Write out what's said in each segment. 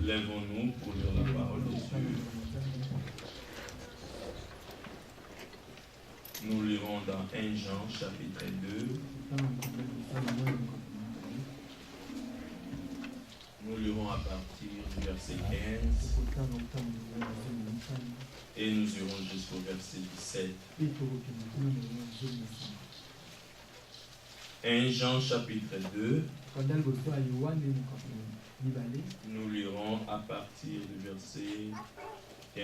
Lèvons-nous pour lire la parole de Dieu. Nous lirons dans 1 Jean chapitre 2. Nous lirons à partir du verset 15 et nous irons jusqu'au verset 17. 1 Jean chapitre 2. Nous lirons à partir du verset 15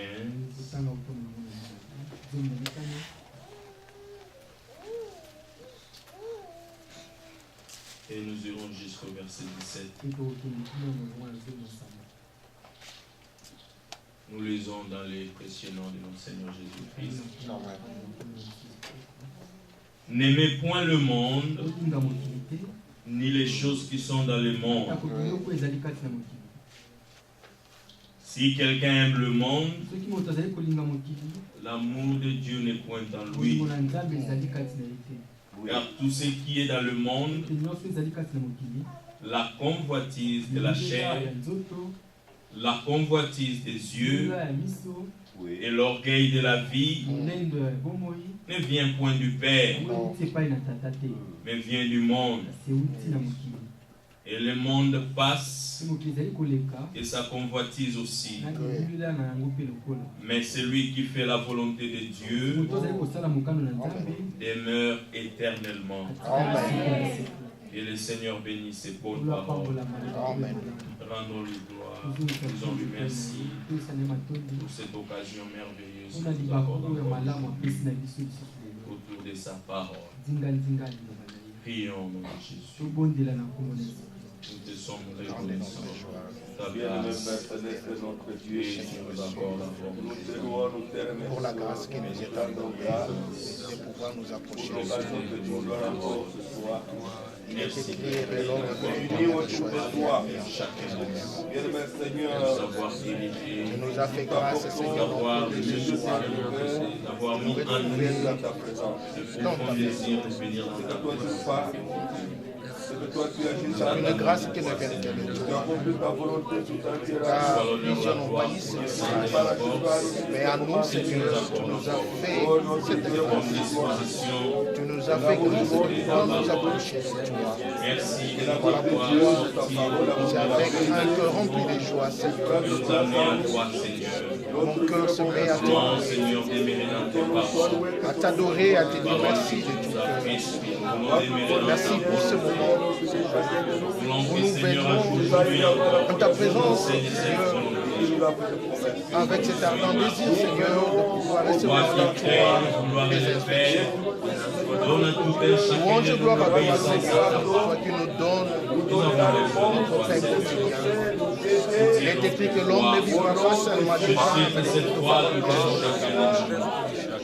et nous irons jusqu'au verset 17. Nous lisons dans les précieux noms de notre Seigneur Jésus-Christ. N'aimez point le monde, ni les choses qui sont dans le monde. Si quelqu'un aime le monde, l'amour de Dieu n'est point en lui. Car tout ce qui est dans le monde, la convoitise de la chair, la convoitise des yeux et l'orgueil de la vie ne vient point du Père, mais vient du monde. Et le monde passe et sa convoitise aussi. Mais celui qui fait la volonté de Dieu demeure éternellement. Amen. Et le Seigneur bénisse ses bonnes paroles. Amen. Rendons-lui gloire. Disons-lui merci pour cette occasion merveilleuse que nous avons autour de sa parole. Prions au nom de Jésus. Nous te sommes reconnaissants. Ta grâce notre Dieu, nous accorde pour la grâce qui nous est accordée de pouvoir nous approcher de il est écrit de l'homme de choisir tu nous as fait grâce, Seigneur, d'avoir mis en nous le profond désir de venir dans ta présence. C'est une grâce qui ne vient que de toi. Car plusieurs n'ont pas eu cette grâce. Mais à nous, Seigneur, tu nous as fait cette grâce. Tu nous as fait grâce de pouvoir nous approcher de toi. Merci. Voilà pourquoi c'est avec un cœur rempli de joie, Seigneur. Mon cœur se met à t'adorer, à te dire merci de tout cœur. Merci pour ce moment où nous venons en ta présence, Seigneur, avec cet ardent désir, Seigneur, de pouvoir recevoir de toi les instructions. Louange et gloire à toi, Seigneur, toi qui nous donnes notre pain quotidien. Il est écrit que l'homme ne vivra pas seulement de pain, mais de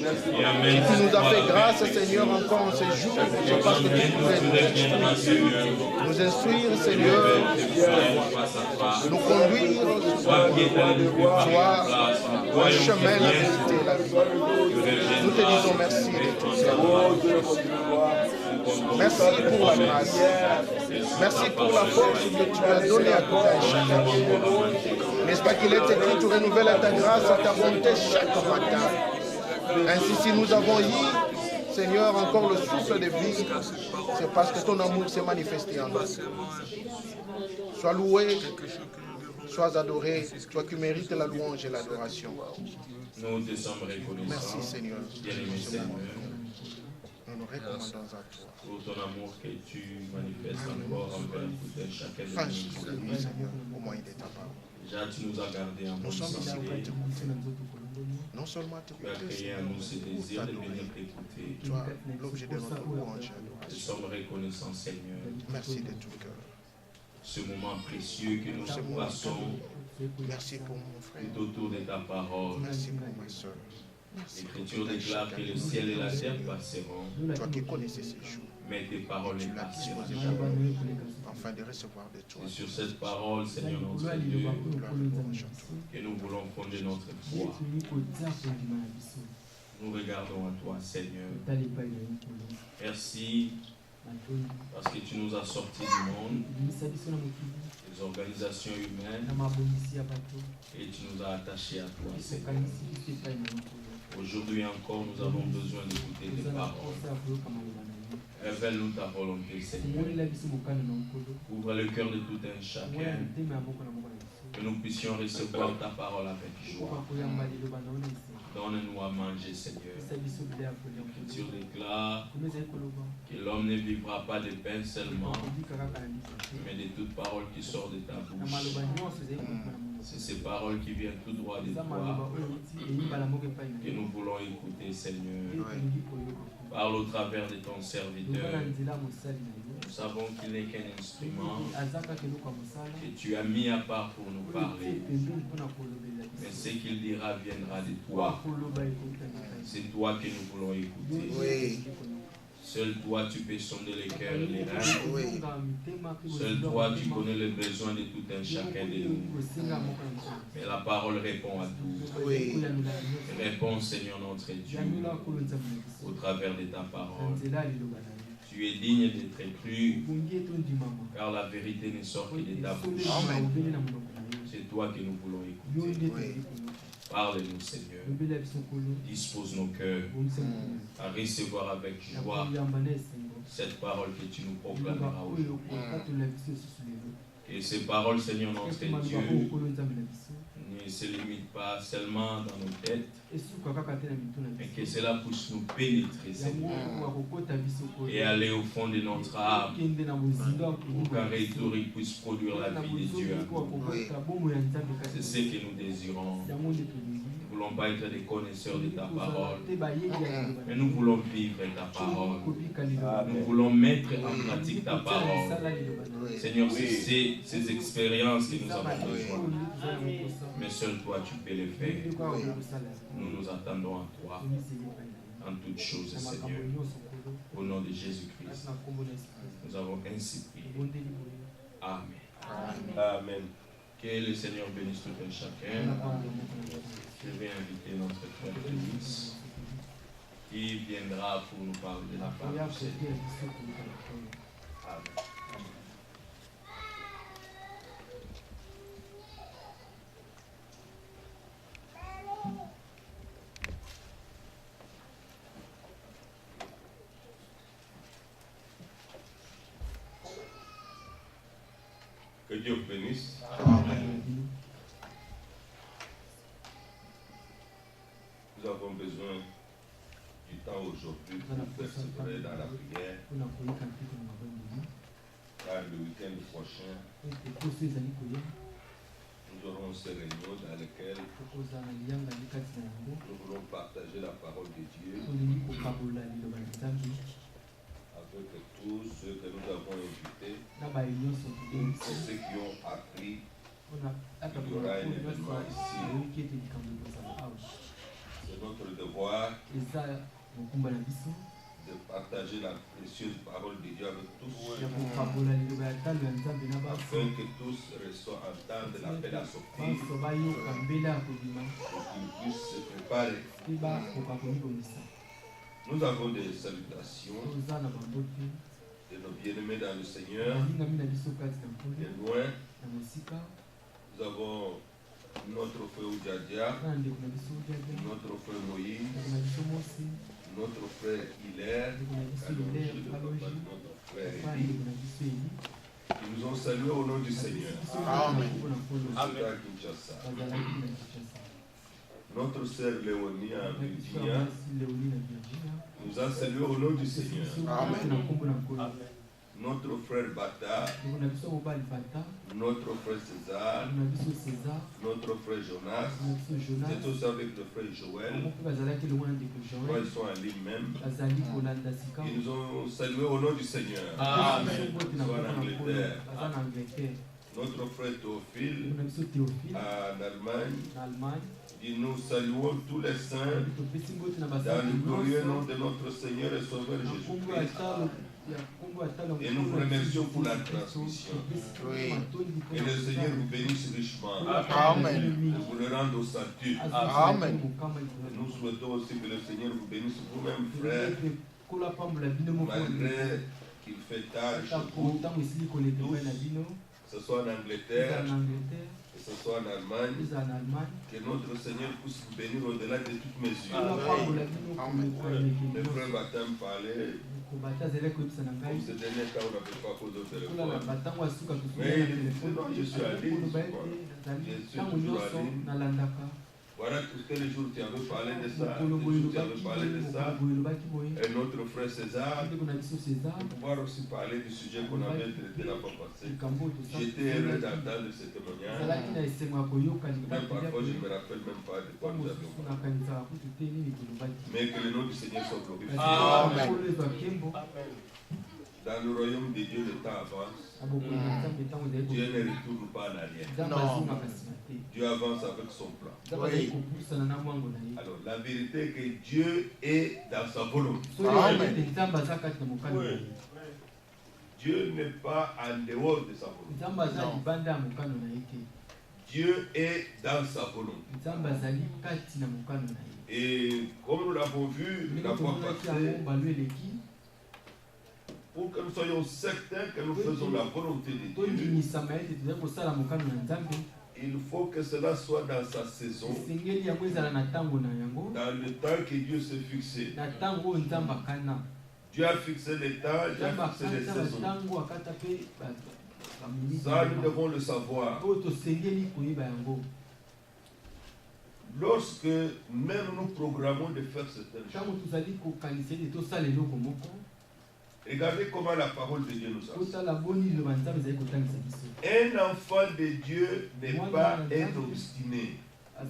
et tu nous as fait grâce, Seigneur, encore en ce jour. Je pense que tu pouvais nous instruire, Seigneur, nous conduire soit un chemin, la vérité et la vie. Nous te disons merci de tout ça. Merci pour la grâce. Merci pour la force que tu as donnée à tout un chacun. N'est-ce pas qu'il est écrit, tu renouvelles ta grâce, ta bonté chaque matin. Ainsi, si nous avons eu, Seigneur, encore le souffle de vie, c'est parce que ton amour s'est manifesté en nous. Sois loué, sois adoré, toi qui mérites la louange et l'adoration. Nous te sommes reconnaissants. Merci, Seigneur. Bien-aimé Seigneur. Nous nous recommandons à toi. Pour ton amour que tu manifestes encore envers tout un chacun de nous. Seigneur, au moyen de ta parole. Déjà, tu nous as gardés en bonne santé. Non seulement te tu as créé en nous ce désir de venir t'écouter. Toi, l'objet de notre louange. Nous sommes reconnaissants, Seigneur. Merci de tout cœur. Ce moment précieux que nous passons. Merci pour mon frère. Tout autour de ta parole. Merci pour ma soeur. L'Écriture déclare que le ciel et la terre passeront. Toi qui connaissais ces jours. Mais tes paroles ne passeront afin de recevoir de toi. Et sur cette parole, Seigneur notre Dieu, que nous voulons fonder notre foi. Nous regardons à toi, Seigneur. Merci Parce que tu nous as sortis du monde, des organisations humaines, et tu nous as attachés à toi, Seigneur. Aujourd'hui encore, nous avons besoin d'écouter tes paroles. Révèle-nous ta volonté, Seigneur. Ouvre le cœur de tout un chacun, que nous puissions recevoir ta parole avec joie. Donne-nous à manger, Seigneur. L'Écriture déclare que l'homme ne vivra pas de pain seulement, mais de toute parole qui sort de ta bouche. C'est ces paroles qui viennent tout droit de toi que nous voulons écouter, Seigneur. Parle au travers de ton serviteur. Nous savons qu'il n'est qu'un instrument que tu as mis à part pour nous parler. Mais ce qu'il dira viendra de toi. C'est toi que nous voulons écouter. Oui. Seul toi tu peux sonder les cœurs et les reins. Seul toi tu connais les besoins de tout un chacun de nous. Mais la parole répond à tout. Oui. Réponds, Seigneur notre Dieu, au travers de ta parole. Tu es digne d'être cru, car la vérité ne sort que de ta bouche. C'est toi que nous voulons écouter. Oui. Parle-nous, Seigneur. Dispose nos cœurs à recevoir avec joie cette parole que tu nous proclameras aujourd'hui. Et ces paroles, Seigneur notre Dieu, ne se limitent pas seulement dans nos têtes, mais que cela puisse nous pénétrer, Seigneur, et aller au fond de notre âme, pour qu'un retour puisse produire la vie de Dieu. C'est ce que nous désirons. Nous ne voulons pas être des connaisseurs de ta parole, mais nous voulons vivre ta parole. Nous voulons mettre en pratique ta parole. Seigneur, c'est ces expériences que nous avons besoin. Mais seul toi, tu peux les faire. Nous nous attendons à toi en toutes choses, Seigneur. Au nom de Jésus-Christ, nous avons ainsi prié. Amen. Amen. Que le Seigneur bénisse tout un chacun. Je vais inviter notre frère Félix qui viendra pour nous parler de la parole du Seigneur. Amen. Que Dieu vous bénisse. Amen. Nous avons besoin du temps aujourd'hui pour persévérer dans la prière. Car le week-end prochain, nous aurons ces réunions dans lesquelles nous voulons partager la parole de Dieu avec tous ceux que nous avons invités et ceux qui ont appris qu'il y aura un événement ici. C'est notre devoir de partager la précieuse parole de Dieu avec tous, afin que tous reçoivent entendre l'appel à sortir et qu'ils puissent se préparer. Nous avons des salutations de nos bien-aimés dans le Seigneur. Et loin, nous avons notre frère Oudjadia, notre frère Moïse, notre frère Hilaire, notre frère Élie, qui nous ont salués au nom du Seigneur. Amen. Amen. Notre sœur Léonie en Virginia nous a salués au nom du Seigneur. Amen. Notre frère Bata, notre frère César, notre frère Jonas, c'est aussi avec le frère Joël. Ils sont en ligne même. Ils nous ont salués au nom du Seigneur. Amen. Ils sont en Angleterre. Notre frère Théophile en Allemagne. Et nous saluons tous les saints dans le glorieux nom de notre Seigneur et Sauveur Jésus-Christ. Et nous vous remercions pour la transmission. Oui. Que le Seigneur vous bénisse richement. Amen. Et vous le rende au salut. Amen. Et nous souhaitons aussi que le Seigneur vous bénisse vous-même, frère. Malgré qu'il fait tard chez vous, que ce soit en Angleterre, que ce soit en Allemagne, que notre Seigneur puisse vous bénir au-delà de toutes mesures. Le frère Batam parlait, pour ce dernier cas, on n'avait pas posé au téléphone. Mais il dit, non, je suis à Lille, je suis toujours à Lille. Voilà, quel jour tu avais parlé de ça, tu avais parlé de ça. Et notre frère César, de pouvoir aussi parler du sujet qu'on avait traité la fois passée. J'étais heureux d'entendre ce témoignage. Même parfois, je ne me rappelle même pas de quoi nous avions parlé. Mais que le nom du Seigneur soit glorifié. Dans le royaume de Dieu, le temps avance. Dieu ne retourne pas en arrière. Non. Dieu avance avec son plan. Oui. Alors, la vérité est que Dieu est dans sa volonté. Amen. Dieu n'est pas en dehors de sa volonté. Dieu est dans sa volonté. Et comme nous l'avons vu la fois passée, pour que nous soyons certains que nous faisons la volonté de Dieu, il faut que cela soit dans sa saison, dans le temps que Dieu s'est fixé. Dieu a fixé les temps, Dieu a fixé les saisons. Ça, nous devons le savoir. Lorsque même nous programmons de faire certaines choses, regardez comment la parole de Dieu nous enseigne. Un enfant de Dieu n'est pas être obstiné. Un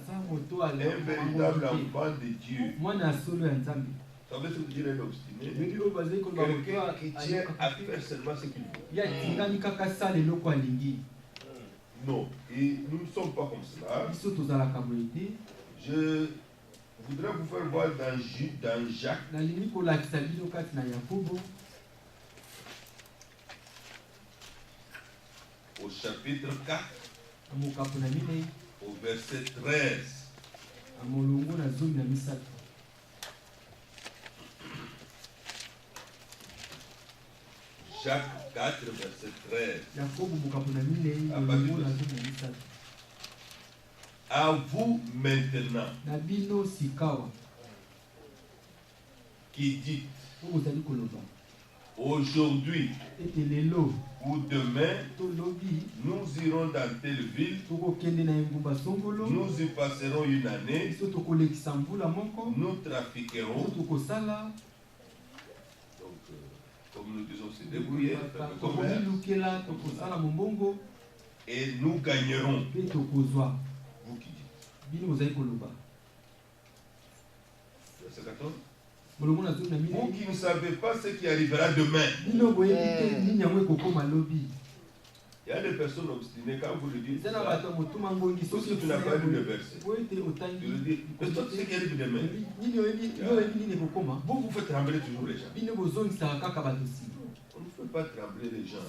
véritable enfant de Dieu. Ça veut dire être obstiné. Quelqu'un qui tient à faire seulement ce qu'il veut. Non, et nous ne sommes pas comme cela. Je voudrais vous faire voir dans Jacques. Au chapitre 4, au verset 13. Jacques 4, verset 13. À vous maintenant, qui dites aujourd'hui ou demain, nous irons dans telle ville, nous y passerons une année, nous trafiquerons. Donc, comme nous disons, c'est débrouiller, faire le commerce, et nous gagnerons. Vous qui dites. Verset 14. Vous qui ne savez pas ce qui arrivera demain. Il y a des personnes obstinées, quand vous le dites, parce que tu n'as pas lu le verset. Tu le dis, mais toi, tu sais qui arrive demain. Vous faites trembler toujours les gens. On ne fait pas trembler les gens.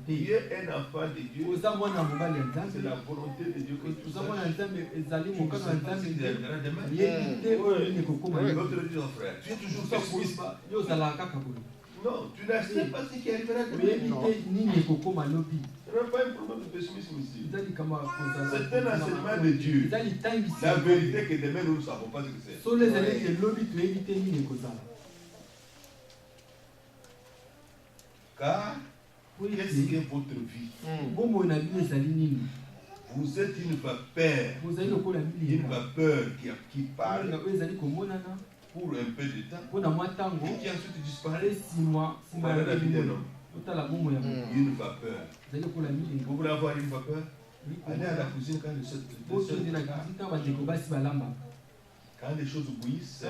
Il y a un enfant de Dieu. C'est la volonté de Dieu que tu saches. Tu ne sais pas ce qui arrivera demain. L'autre dit, frère, tu es toujours pessimiste. Non, tu ne sais pas ce qui arrivera demain. Ce n'est pas un problème de pessimisme ici. C'est un enseignement de Dieu. La vérité que demain nous ne savons pas ce que c'est. Car, qu'est-ce que votre vie? Vous êtes une vapeur qui parle pour un peu de temps et qui ensuite disparaît. Voilà la vie d'un homme. Une vapeur. Vous voulez avoir une vapeur? Allez à la cuisine quand les choses bouillissent,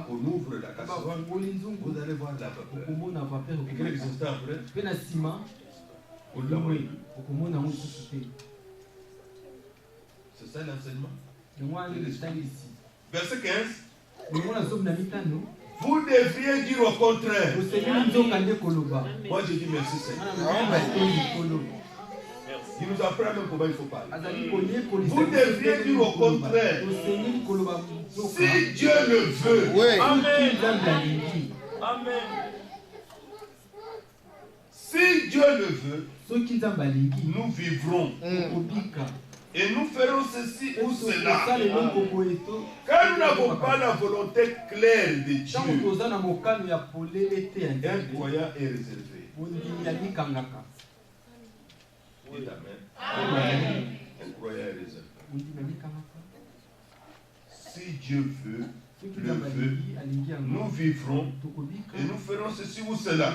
on ouvre la casserole, vous allez voir la vapeur. Et quelques instants après, on l'a vu. C'est ça l'enseignement. Verset 15. Vous devriez dire au contraire. Moi je dis merci Seigneur. Il nous apprend même comment il faut parler. Vous devriez dire au contraire. Si Dieu le veut. Oui. Amen. Amen. Dieu le veut, nous vivrons. Et nous ferons ceci ou cela. Quand nous n'avons pas la volonté claire de Dieu, un croyant est réservé. Dites amen. Un croyant est réservé. Si Dieu veut, le veut, nous vivrons et nous ferons ceci ou cela.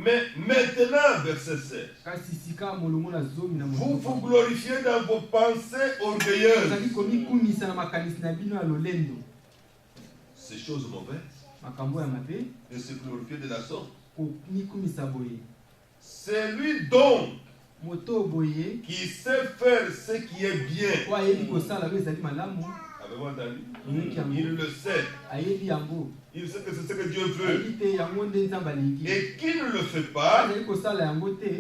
Mais maintenant, verset 16, vous vous glorifiez dans vos pensées orgueilleuses. Ces choses mauvaises de se glorifier de la sorte. C'est lui donc qui sait faire ce qui est bien. Avez-vous entendu? Il le sait. Il sait que c'est ce que Dieu veut. Et qui ne le fait pas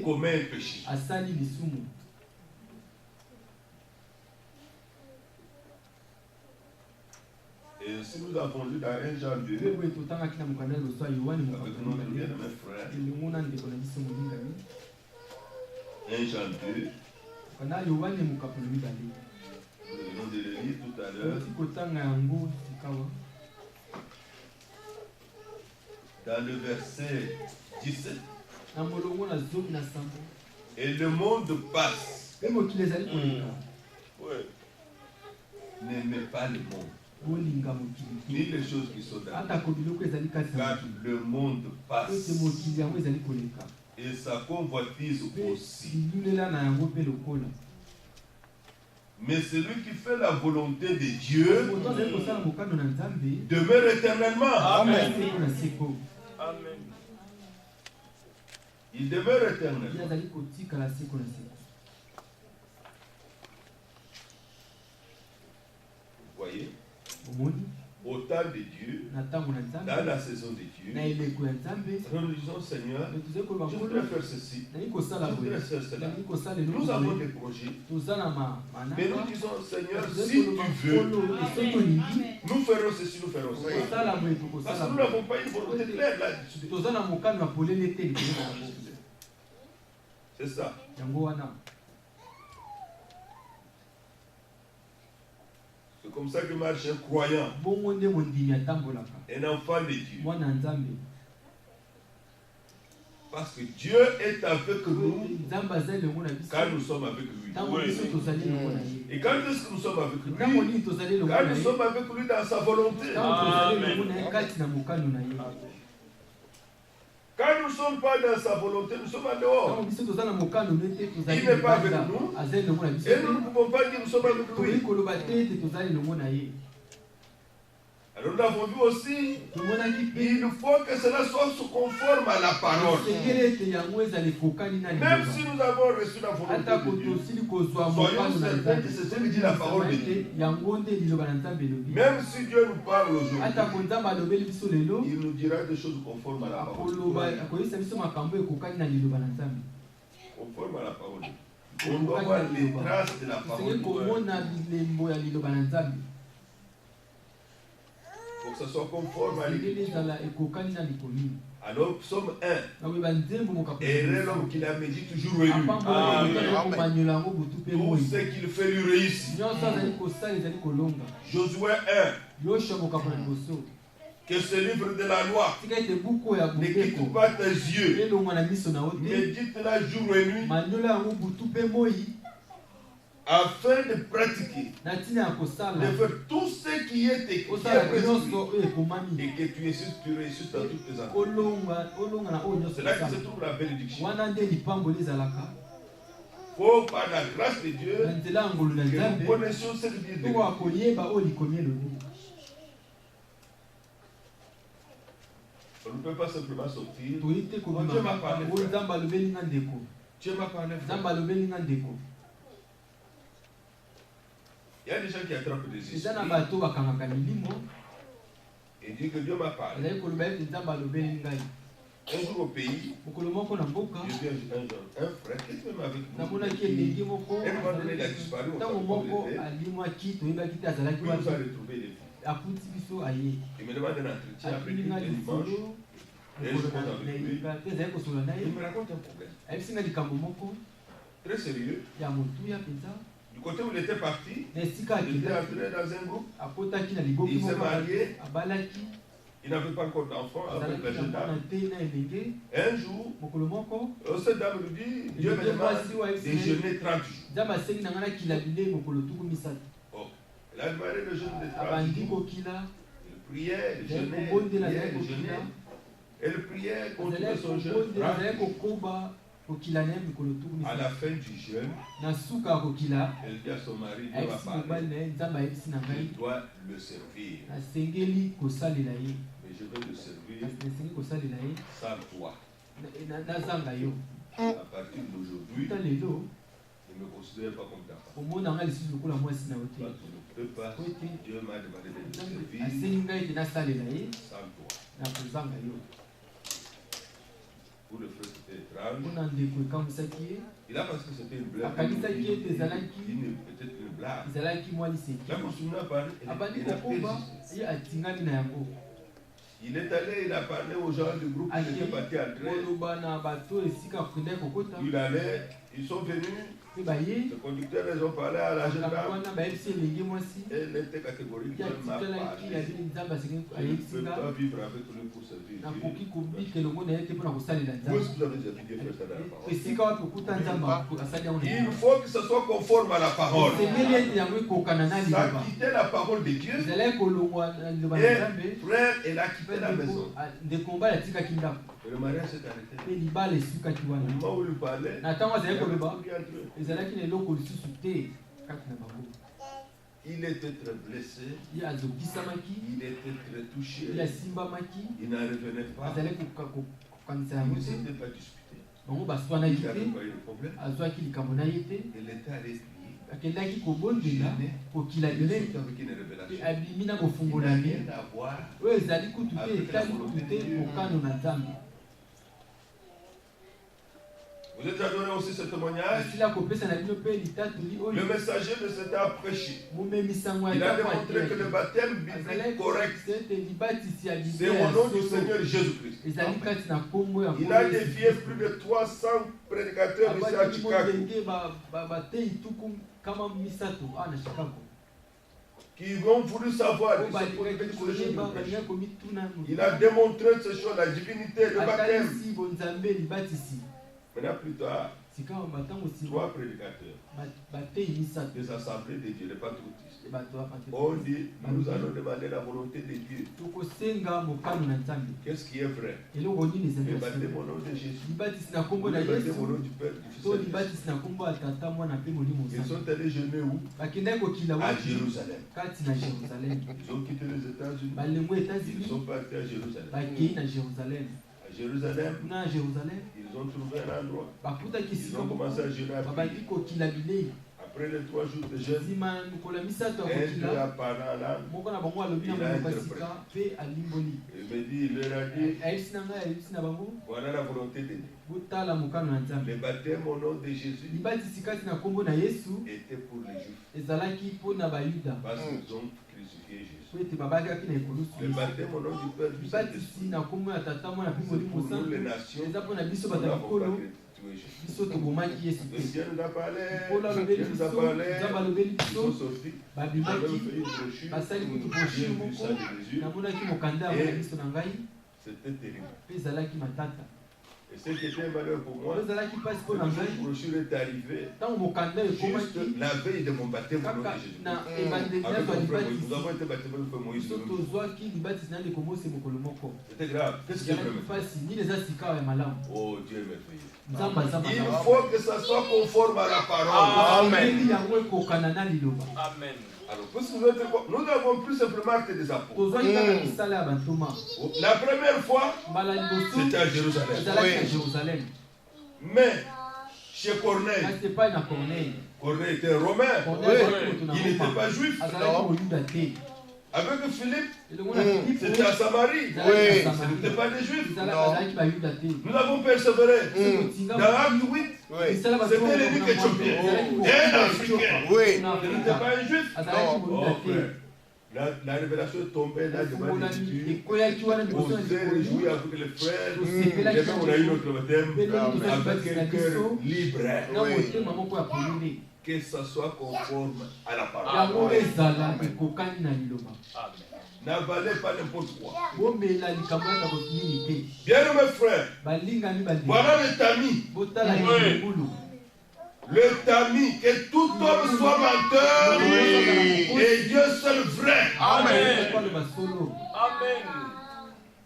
commet un péché. Et si nous avons lu dans 1 Jean 2, avec notre bien-aimé frère, 1 Jean 2, nous venons de le lire tout à l'heure, dans le verset 17, et le monde passe. N'aimez pas le monde, ni les choses qui sont dans le monde, car le monde passe. Et sa convoitise aussi. Mais celui qui fait la volonté de Dieu demeure éternellement. Amen. Il demeure éternellement. Vous voyez? Au temps de Dieu, dans la saison de Dieu, nous disons Seigneur, je voudrais faire ceci, je voudrais faire cela. Nous avons des projets, mais nous disons Seigneur, si tu veux, nous ferons ceci, nous ferons cela. Parce que nous n'avons pas une volonté claire là-dessus. C'est ça. C'est comme ça que marche un croyant, un enfant de Dieu. Parce que Dieu est avec nous quand nous sommes avec lui. Et quand est-ce que nous sommes avec lui? Quand nous sommes avec lui dans sa volonté. Quand nous ne sommes pas dans sa volonté, nous sommes en dehors. Il n'est pas avec nous. Et nous ne pouvons pas dire que nous sommes avec lui. Alors nous avons vu aussi, il faut que cela soit conforme à la parole. Même si nous avons reçu la volonté de Dieu, soyons certains que c'est ce que dit la parole de Dieu. Même si Dieu nous parle aujourd'hui, il nous dira des choses conformes à la parole. Conforme à la parole. On doit voir les traces de la parole. Pour que ce soit conforme à l'Écriture. Alors, psaume 1. Et l'homme qui la médite toujours élu. Tout ce qu'il fait lui réussit. Josué 1. Que ce livre de la loi ne quitte pas tes yeux. Médite-la jour et nuit. Afin de pratiquer, de faire tout ce qui est écrit et que tu réussisses dans toutes tes affaires. C'est là que se trouve la bénédiction. Faut par la grâce de Dieu que nous connaissions ce que Dieu dit. On ne peut pas simplement sortir. Dieu m'a parlé. Dieu m'a parlé. Il y a des gens qui attrapent des esprits et disent que Dieu m'a parlé. Un jour au pays, je viens un frère qui est même avec nous. Un moment donné, il a disparu. On puis il nous a retrouvé les filles. Il me demande un entretien après quelques dimanches. Et je compte avec lui. Il me raconte un problème. Très sérieux. Du côté où il était parti, il était entré dans un groupe. Il s'est marié. Il n'avait pas encore d'enfant avec la jeune dame. Un jour, cette dame lui dit, Dieu me demande de jeûner 30 jours. Oh, elle a demandé le jeûne de 30 jours. Il priait, il jeûnait, il jeûnait. Elle priait, continuait son jeûne. À la fin du jeûne, elle dit à son mari, Dieu va parler. Il doit le servir. Mais je veux le servir sans toi. À partir d'aujourd'hui, ne me considère pas comme ta femme. Je ne peux pas. Dieu m'a demandé de le servir sans toi. Pour le frère, c'était étrange. Il a pensé que c'était une blague. Peut-être une blague. Là, quand on a parlé, il a persisté. Il est allé, il a parlé aux gens du groupe qui étaient partis entrer. Il allait, ils sont venus. Les conducteurs les ont parlé à la jeune dame. Elle était catégorique. Je ne peux pas vivre avec lui pour servir. Où est-ce que vous avez déjà pu dire ça dans la parole? Il faut que ce soit conforme à la parole. Ça a quitté la parole de Dieu. Et frère, elle a quitté la maison. Et le mariage s'est arrêté. Au moment où il parlait, il était très blessé. Il était très touché. Il n'en revenait pas. Il ne s'était pas disputé. Il n'avait pas eu de problème. Il était allé prier. Il avec une révélation. Il n'a rien à voir avec la volonté de Dieu. Vous êtes déjà donné aussi ce témoignage. Le messager ne s'était pas prêché. Il a démontré que le baptême biblique correct, c'est au nom du Seigneur Jésus-Christ. Il a défié plus de 300 prédicateurs ici à Chicago qui ont voulu savoir. Il a démontré ces choses, la divinité, le baptême. Maintenant, plus tard, 3 prédicateurs des assemblées de Dieu, les patriotistes, on dit, nous allons demander la volonté de Dieu. Qu'est-ce qui est vrai? Mais baptêez mon nom de Jésus. Vous baptez mon nom du Père, du Fils et du Saint-Esprit. Ils sont allés jeûner où? À Jérusalem. Ils ont quitté les États-Unis. Ils sont partis à Jérusalem. À Jérusalem, ils ont trouvé un endroit. Ils ont commencé à jeûner à prier. Après les 3 jours de jeûne, un a parlé en langue, il a interprété. Il me dit, il leur a dit, voilà la volonté de Dieu. Le baptême au nom de Jésus était pour les Juifs. Parce qu'ils ont crucifié Jésus. Le baptême au nom du Père, du Saint-Esprit, c'est pour nous les nations. Nous n'avons pas crucifié Jésus. Le ciel nous a parlé. Dieu nous a parlé. Ils sont sortis. Ils ont fait une brochure. J'ai vu ça de Jésus. Et c'était terrible. Et ce qui était un malheur pour moi, cette brochure est arrivée juste la veille de mon baptême au nom de Jésus. Avec mon frère Moïse. Nous avons été baptisés par le frère Moïse. C'était grave. Qu'est-ce qu'il y a? Oh Dieu est merveilleux. Il faut que ça soit conforme à la parole. Amen. Amen. Alors, nous avons plus simplement acté des apôtres. La première fois, c'était à Jérusalem. Mais, chez Corneille, Corneille était romain. Il n'était pas juif. Avec Philippe, c'était à Samarie. Ce n'était pas des juifs. Nous avons persévéré. Dans Acte 8, c'était l'évêque éthiopien. Un Africain. Ce n'était pas un juif. Oh, frère. La révélation est tombée là devant l'écriture. On s'est réjoui avec les frères. Et même on a eu notre baptême avec un cœur libre. Que ça soit conforme à la parole. N'avalez pas n'importe quoi. Bien mes frères, voilà le tamis. Le tamis, que tout homme soit menteur et Dieu seul vrai. Amen. Amen.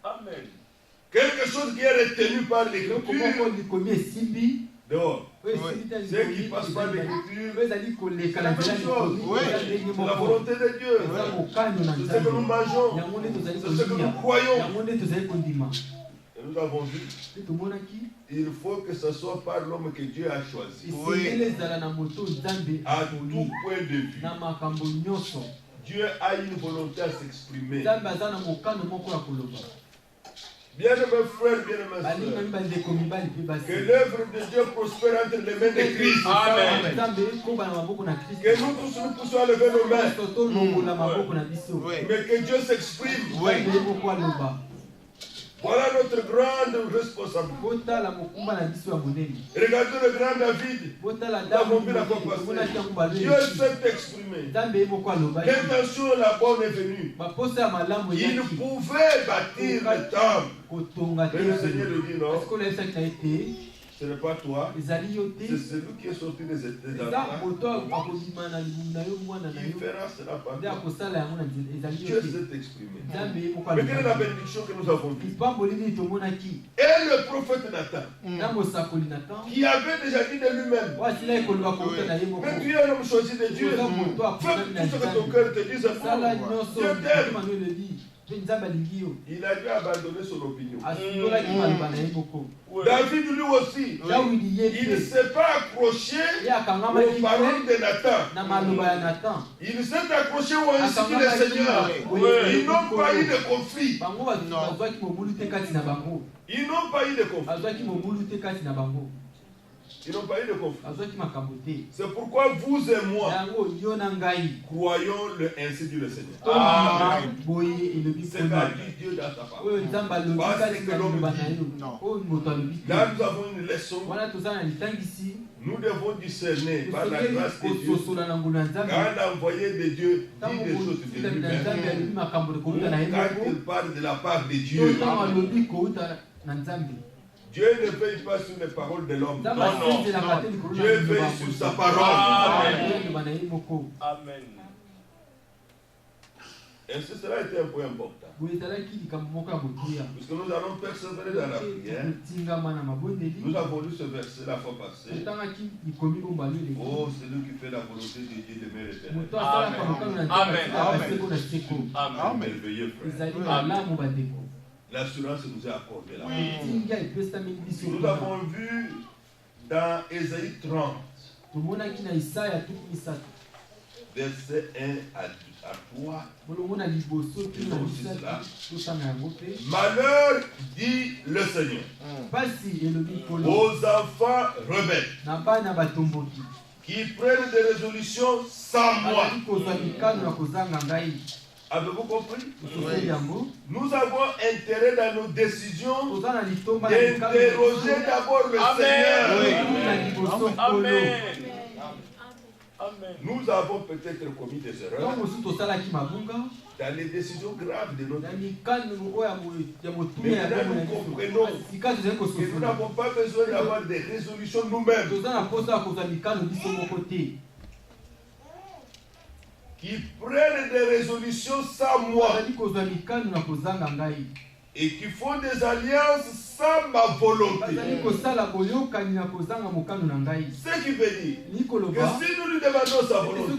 Amen. Quelque chose qui est retenu par l'écriture. Dehors. Ceux qui passent par l'écriture, c'est la même chose. C'est la volonté de Dieu. C'est ce que nous mangeons. C'est ce que nous croyons. Et nous avons vu, il faut que ce soit par l'homme que Dieu a choisi. À tout point de vue. Dieu a une volonté à s'exprimer. Bien mes frères, bien mes sœurs, que l'œuvre de Dieu prospère entre les mains de Christ. Amen. Que nous tous nous puissions lever nos mains. Mais que Dieu s'exprime. Voilà notre grande responsabilité. Regardez le grand David. Nous avons vu la fois passée. Dieu s'est exprimé. L'intention, la bonne est venue. Il pouvait bâtir le temple. Mais le Seigneur lui dit non. Ce n'est pas toi, c'est celui qui est sorti des États. Il fera cela par toi. Dieu s'est exprimé. Mais quelle est la bénédiction que nous avons vue? Et le prophète Nathan, qui avait déjà dit de lui-même, mais tu es un homme choisi de Dieu. Fais tout ce que ton cœur te dit. Dieu t'aime. Il a dû abandonner son opinion. David lui aussi, il ne s'est pas accroché aux paroles de Nathan. Il s'est accroché au Esprit du Seigneur. Ils n'ont pas eu de conflit. Ils n'ont pas eu de conflit. Ils n'ont pas eu de conflit. C'est pourquoi vous et moi croyons le ainsi dit le Seigneur. C'est qu'a dit Dieu dans sa parole. Pas ce que l'homme dit. Là, nous avons une leçon. Nous devons discerner par la grâce de Dieu quand l'envoyé de Dieu dit des choses de lui-même ou quand il parle de la part de Dieu. Dieu ne veille pas sur les paroles de l'homme. Non. Dieu veille sur sa parole. Amen. Et cela a été un point important. Puisque nous allons persévérer dans la prière. Nous avons lu ce verset la fois passée. Oh, c'est lui qui fait la volonté de Dieu de l'éternel. Amen. Amen. Merveilleux frère. L'assurance nous est accordée là. Nous avons vu dans Ésaïe 30, verset 1 à 3. Malheur, dit le Seigneur, aux enfants rebelles qui prennent des résolutions sans moi. Avez-vous compris? Oui. Nous avons intérêt dans nos décisions d'interroger d'abord le Seigneur. Oui. Amen. Amen. Nous avons peut-être commis des erreurs dans les décisions graves de notre vie. Mais là, nous comprenons que nous n'avons pas besoin d'avoir des résolutions nous-mêmes. Qui prennent des résolutions sans moi et qui font des alliances sans ma volonté. Ce qui veut dire que si nous lui demandons sa volonté,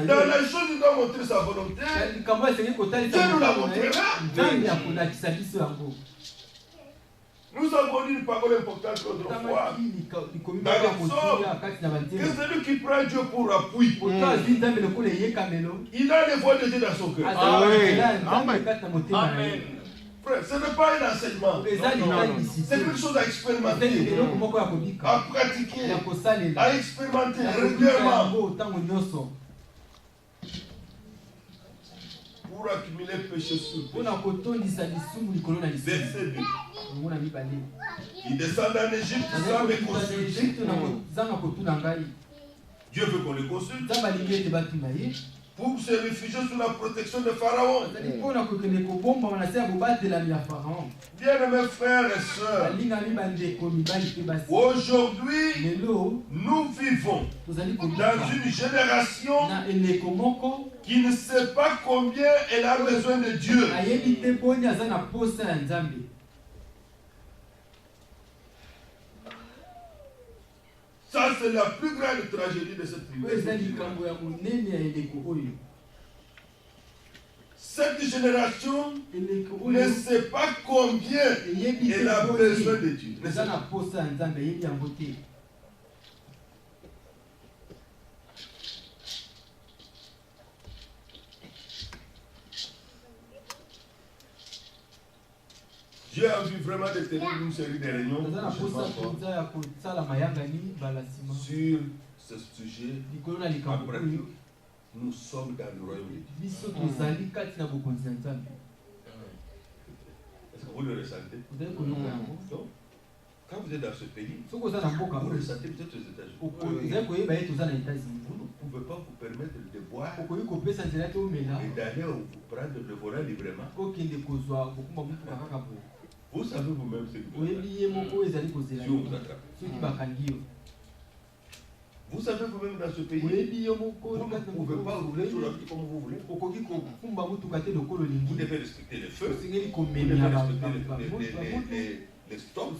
dans la chose il doit montrer sa volonté, Dieu nous la montrera. Nous avons dit une parole importante l'autre fois dans les psaumes, que celui qui prend Dieu pour appui, il a les voix de Dieu dans son cœur. Amen. Amen. Frère, ce n'est pas un enseignement. C'est quelque chose à expérimenter, à pratiquer, à expérimenter régulièrement. pour accumuler péché sur péché. Verset 2. Il descend en Égypte sans me consulter. Dieu veut qu'on le consulte. Pour se réfugier sous la protection de Pharaon. Bien-aimés frères et sœurs, aujourd'hui, nous vivons dans une génération qui ne sait pas combien elle a besoin de Dieu. Ça, c'est la plus grande tragédie de cette Cette génération ne sait pas combien elle a besoin de Dieu. Dieu a envie vraiment de tenir une série de réunions sur ce sujet. Après, nous sommes dans le royaume de Dieu. Est-ce que vous le ressentez? Donc, quand vous êtes dans ce pays, vous le ressentez peut-être aux États-Unis. Vous ne pouvez pas vous permettre de boire et d'aller vous prendre le volant librement. Vous savez vous-même ce que vous faites. Si on vous attrape. Vous savez vous-même dans ce pays, vous ne pouvez pas rouler sur la vie comme vous voulez. Vous devez respecter les feux. Vous devez respecter les stops.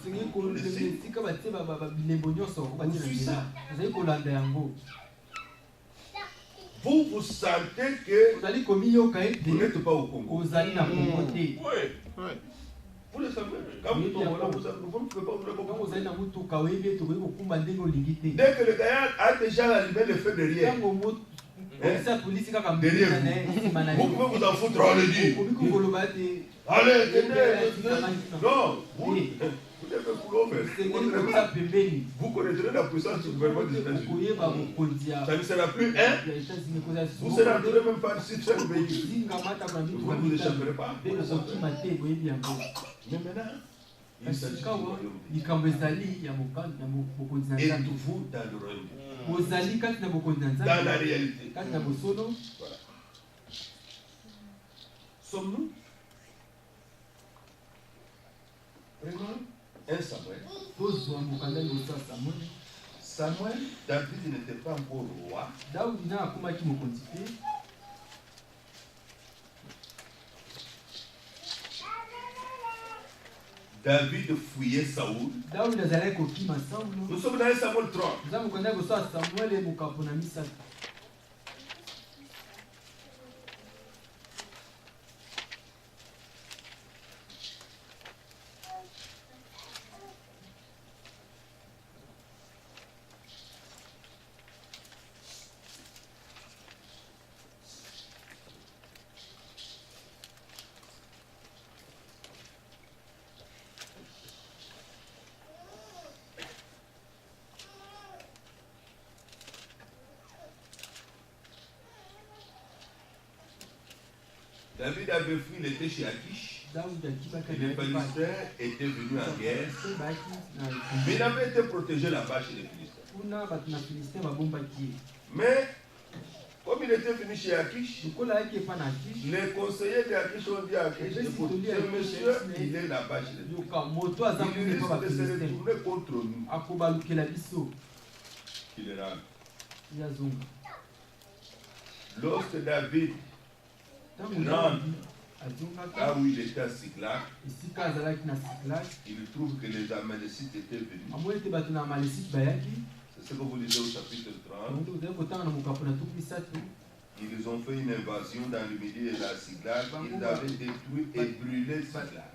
Vous vous sentez que vous n'êtes pas au Congo. Oui. Vous le savez, quand vous tombez là, vous ne pouvez pas vous le comprendre. Dès que le gars a déjà allumé le feu derrière, vous pouvez vous en foutre, on le dit. Allez, non, vous devez vous connaîtrez la puissance du gouvernement des États-Unis. Ça ne sera plus un. Vous serez entouré même par 6 véhicules. Vous ne vous échapperez pas. Mais maintenant, il s'agit du royaume. Êtes-vous dans le royaume? Dans la réalité. Voilà. Sommes-nous? Prenons 1 Samuel. Samuel, David n'était pas encore roi. David fouillait Saoul. Nous sommes dans 1 Samuel 3. David avait fui, il était chez Akish. Et les Philistins étaient venus en guerre. Mais il avait été protégé là-bas chez les Philistins. Mais, comme il était venu chez Akish, les conseillers d'Akish ont dit à Akish, ce monsieur, il est là-bas chez les Philistins. Il risque de se retourner contre nous. Qu'il est là. Lorsque David rentre là où il était à Siklag, il trouve que les Amalécites étaient venus. C'est ce que vous lisez au chapitre 30. Ils ont fait une invasion dans le midi de la Siklag. Ils avaient détruit et brûlé Siklag.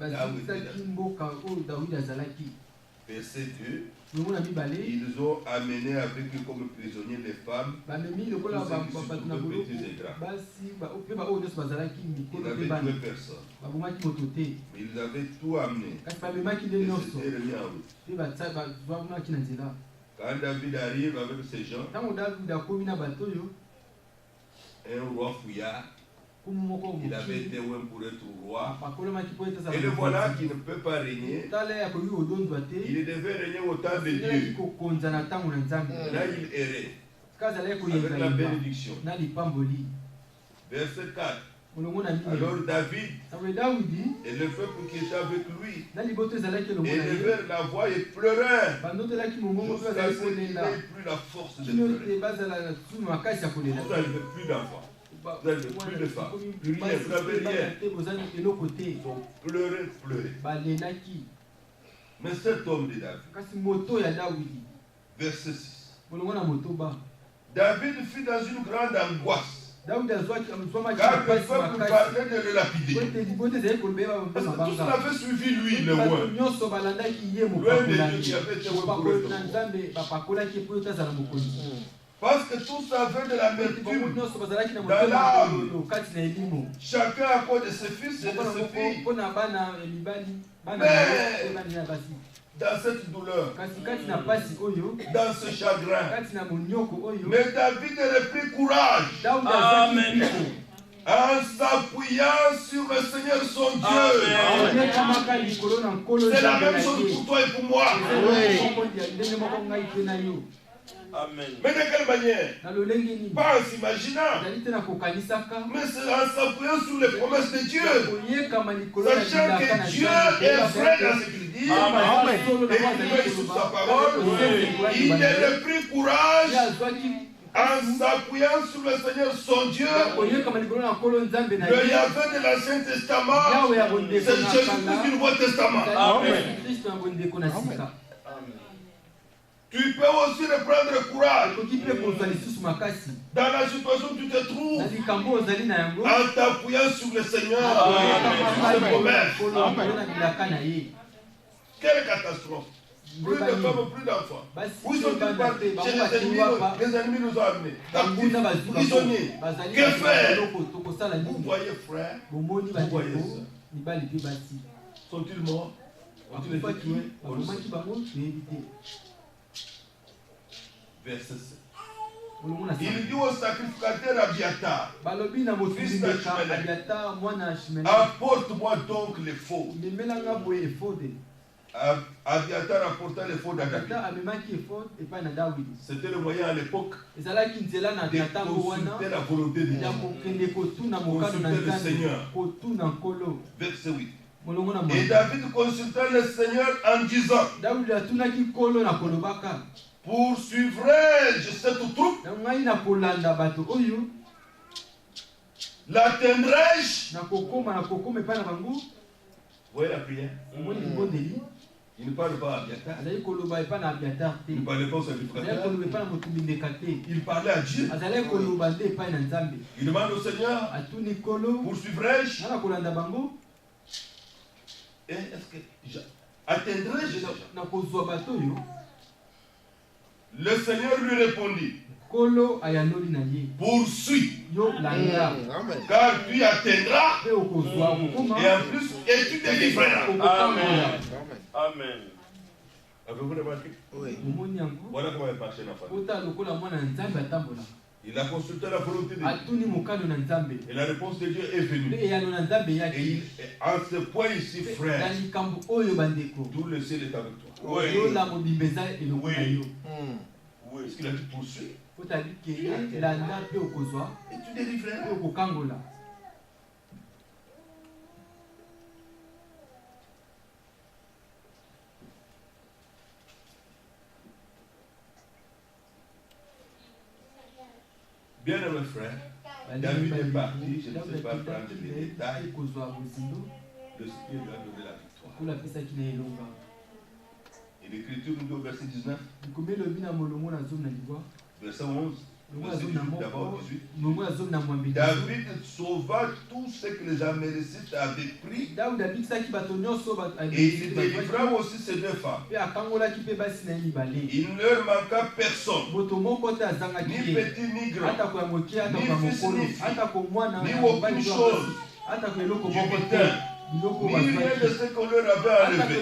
Verset 2. Ils ont amené avec eux comme prisonniers les femmes, tous ceux qui se trouvaient petits et grands. Ils n'avaient tué personne. Mais ils avaient tout amené. Et c'était remis en route. Quand David arrive avec ces gens, un roi fouillard Il avait été loin pour être roi. Et le voilà qui ne peut pas régner. Il devait régner au temps de Dieu. Là, il errait. Avec la bénédiction. Verset 4. Alors David et le peuple qui était avec lui élevèrent la voix et pleurèrent jusqu'à ce qu'il n'ait plus la force de pleurer. Vous n'avez plus d'enfants. Vous n'avez plus de femmes, plus rien, vous n'avez rien. Pleurer, pleurer. Mais cet homme de David, verset 6. David fut dans une grande angoisse. Car le peuple parlait de le lapider. Parce que tous l'avaient suivi lui, le roi. Loin de Dieu qui avait été pour le parce que tous avaient de l'amertume dans l'âme. Chacun à cause de ses fils et de ses filles. Mais dans cette douleur, dans ce chagrin, mais David reprit courage. Amen. En s'appuyant sur le Seigneur son Dieu. C'est la même chose pour toi et pour moi. Amen. Mais de quelle manière? Pas en s'imaginant, mais c'est en s'appuyant sur les promesses de Dieu, sachant que Dieu est vrai dans ce qu'il dit, et qu'il veille sur sa parole. Il reprit courage en s'appuyant sur le Seigneur son Dieu, le Yahvé de l'Ancien Testament, c'est Jésus-Christ du Nouveau Testament. Amen. Tu peux aussi reprendre courage dans la situation où tu te trouves en t'appuyant sur le Seigneur. Quelle catastrophe! Plus de femmes, plus d'enfants. Où sont-ils partis? Chez les ennemis nous ont amenés. Prisonniers. Que faire? Vous voyez frère, vous voyez soeur. Sont-ils morts? Ont-ils été tués? Verset 7. Il dit au sacrificateur Abiatar, fils d'Achimélec, apporte-moi donc l'éphod. Abiatar apporta l'éphod à David. C'était le moyen à l'époque de consulter la volonté de Dieu, consulter le Seigneur. Verset 8. Et David consulta le Seigneur en disant, poursuivrai-je cette troupe? L'atteindrai-je? Vous voyez la prière? Il ne parle pas à Abiatar. Il ne parlait pas au sacrificateur. Il parlait à Dieu. Il demande au Seigneur, poursuivrai-je? Et est-ce que atteindrai-je? Le Seigneur lui répondit, poursuis, car tu atteindras et en plus, et tu délivreras. Amen. Amen. Avez-vous remarqué? Oui. Voilà comment il marchait la famille. Il a consulté la volonté de Dieu. Et la réponse de Dieu est venue. Et en ce point ici, frère, tout le ciel est avec toi. Oui. Oui. Oui. Est-ce qu'il a dit poursuivre? Et tu délivreras. Bien aimé frère, David est parti, je ne sais pas prendre les détails. Le Seigneur lui a donné la victoire. Et l'Écriture nous dit au verset 19, verset 11, verset 18, d'abord 18. David sauva tout ce que les Amalécites avaient pris. Et il délivra aussi ses deux femmes. Il ne leur manqua personne. Ni petit ni grand. Ni fils ni fille. Ni aucune chose. Du butin. Ni rien de ce qu'on leur avait enlevé.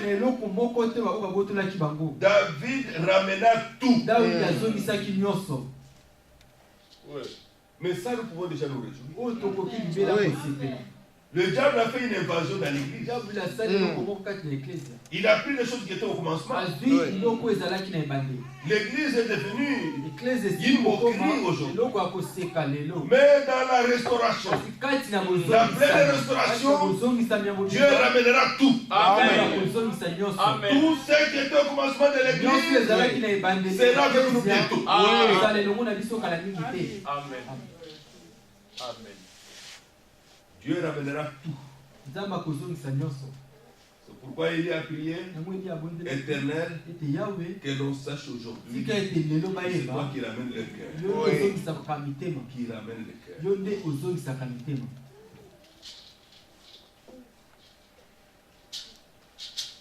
David ramena tout. Oui. Mais ça, nous pouvons déjà nous réjouir. Oui. Le diable a fait une invasion dans l'église. Il a pris les choses qui étaient au commencement. L'église est devenue une moquerie aujourd'hui. Mais dans la restauration, la pleine restauration, Dieu ramènera tout. Amen. Tout ce qui était au commencement de l'église sera avec nous bientôt. Amen. Amen. Dieu ramènera tout. C'est pourquoi il y a prié, Éternel, que l'on sache aujourd'hui que c'est toi qui ramène le cœur. Qui ramène le cœur.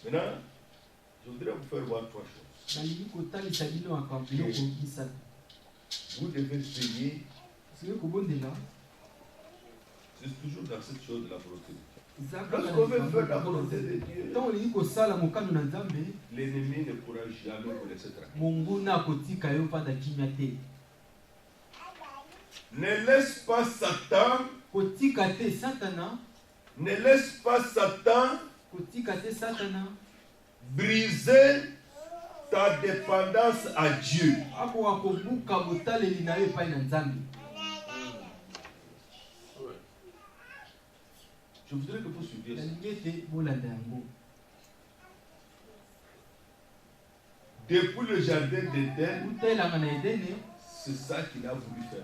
Maintenant, je voudrais vous faire voir 3 choses. Vous devez payer. C'est toujours dans cette chose de la volonté de Dieu. Lorsqu'on veut faire la volonté de Dieu, l'ennemi ne pourra jamais vous laisser tranquille. Ne laisse pas Satan. Ne laisse pas Satan briser ta dépendance à Dieu. Je voudrais que vous suiviez ça. Depuis le jardin d'Éden, c'est ça qu'il a voulu faire.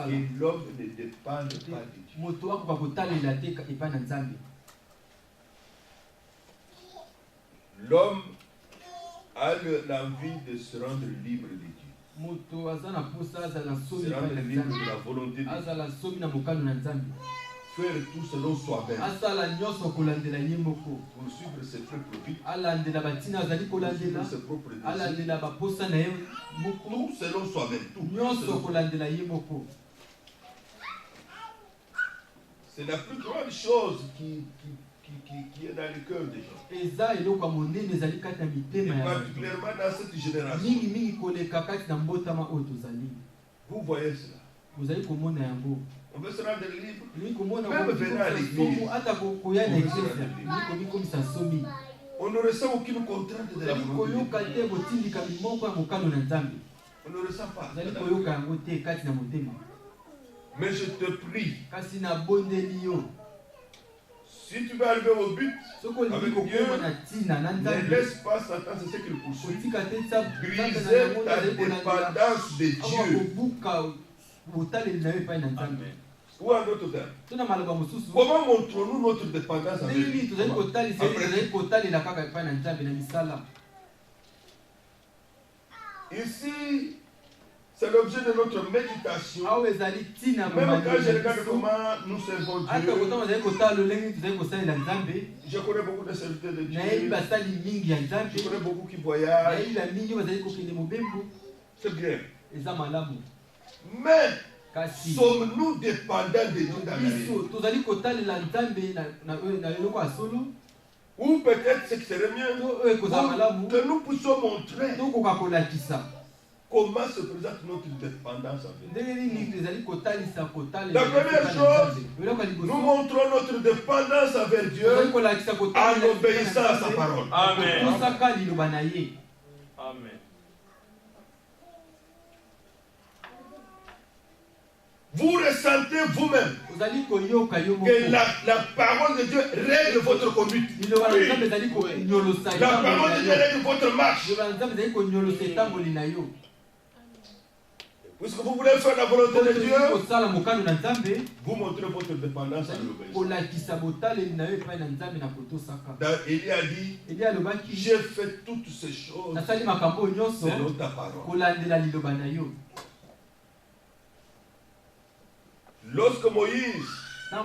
Et l'homme ne dépend pas de Dieu. L'homme a l'envie de se rendre libre de Dieu. Se rendre libre de la volonté de Dieu. Faire tout selon soi-même. Pour suivre ses propres vies. Pour suivre ses propres désirs. Tout selon soi-même. C'est la plus grande chose qui est dans le cœur des gens. Et particulièrement dans cette génération. Vous voyez cela. On veut se rendre libre. Même venant à l'église. On ne ressent aucune contrainte de la volonté. On ne ressent pas. Mais je te prie. Si tu veux arriver au but avec Dieu, ne laisse pas Satan, c'est ce qu'il poursuit. Briser ta dépendance de Dieu. Amen. Ou en d'autres termes, comment montrons-nous notre dépendance avec Dieu? Ici, c'est l'objet de notre méditation. Même quand je regarde comment nous servons Dieu, je connais beaucoup de serviteurs de Dieu. Je connais beaucoup qui voyagent. C'est bien. Mais sommes-nous dépendants de Dieu dans la vie? Ou peut-être ce qui serait mieux, que nous puissions montrer comment se présente notre dépendance avec Dieu. La première chose, nous montrons notre dépendance avec Dieu en obéissant à sa parole. Amen. Amen. Vous ressentez vous-même que la parole de Dieu règle votre conduite. Oui. La parole de Dieu règle votre marche. Puisque vous voulez faire la volonté de Dieu, vous montrez votre dépendance à l'obéissance. Élie a dit, j'ai fait toutes ces choses selon ta parole. Lorsque Moïse a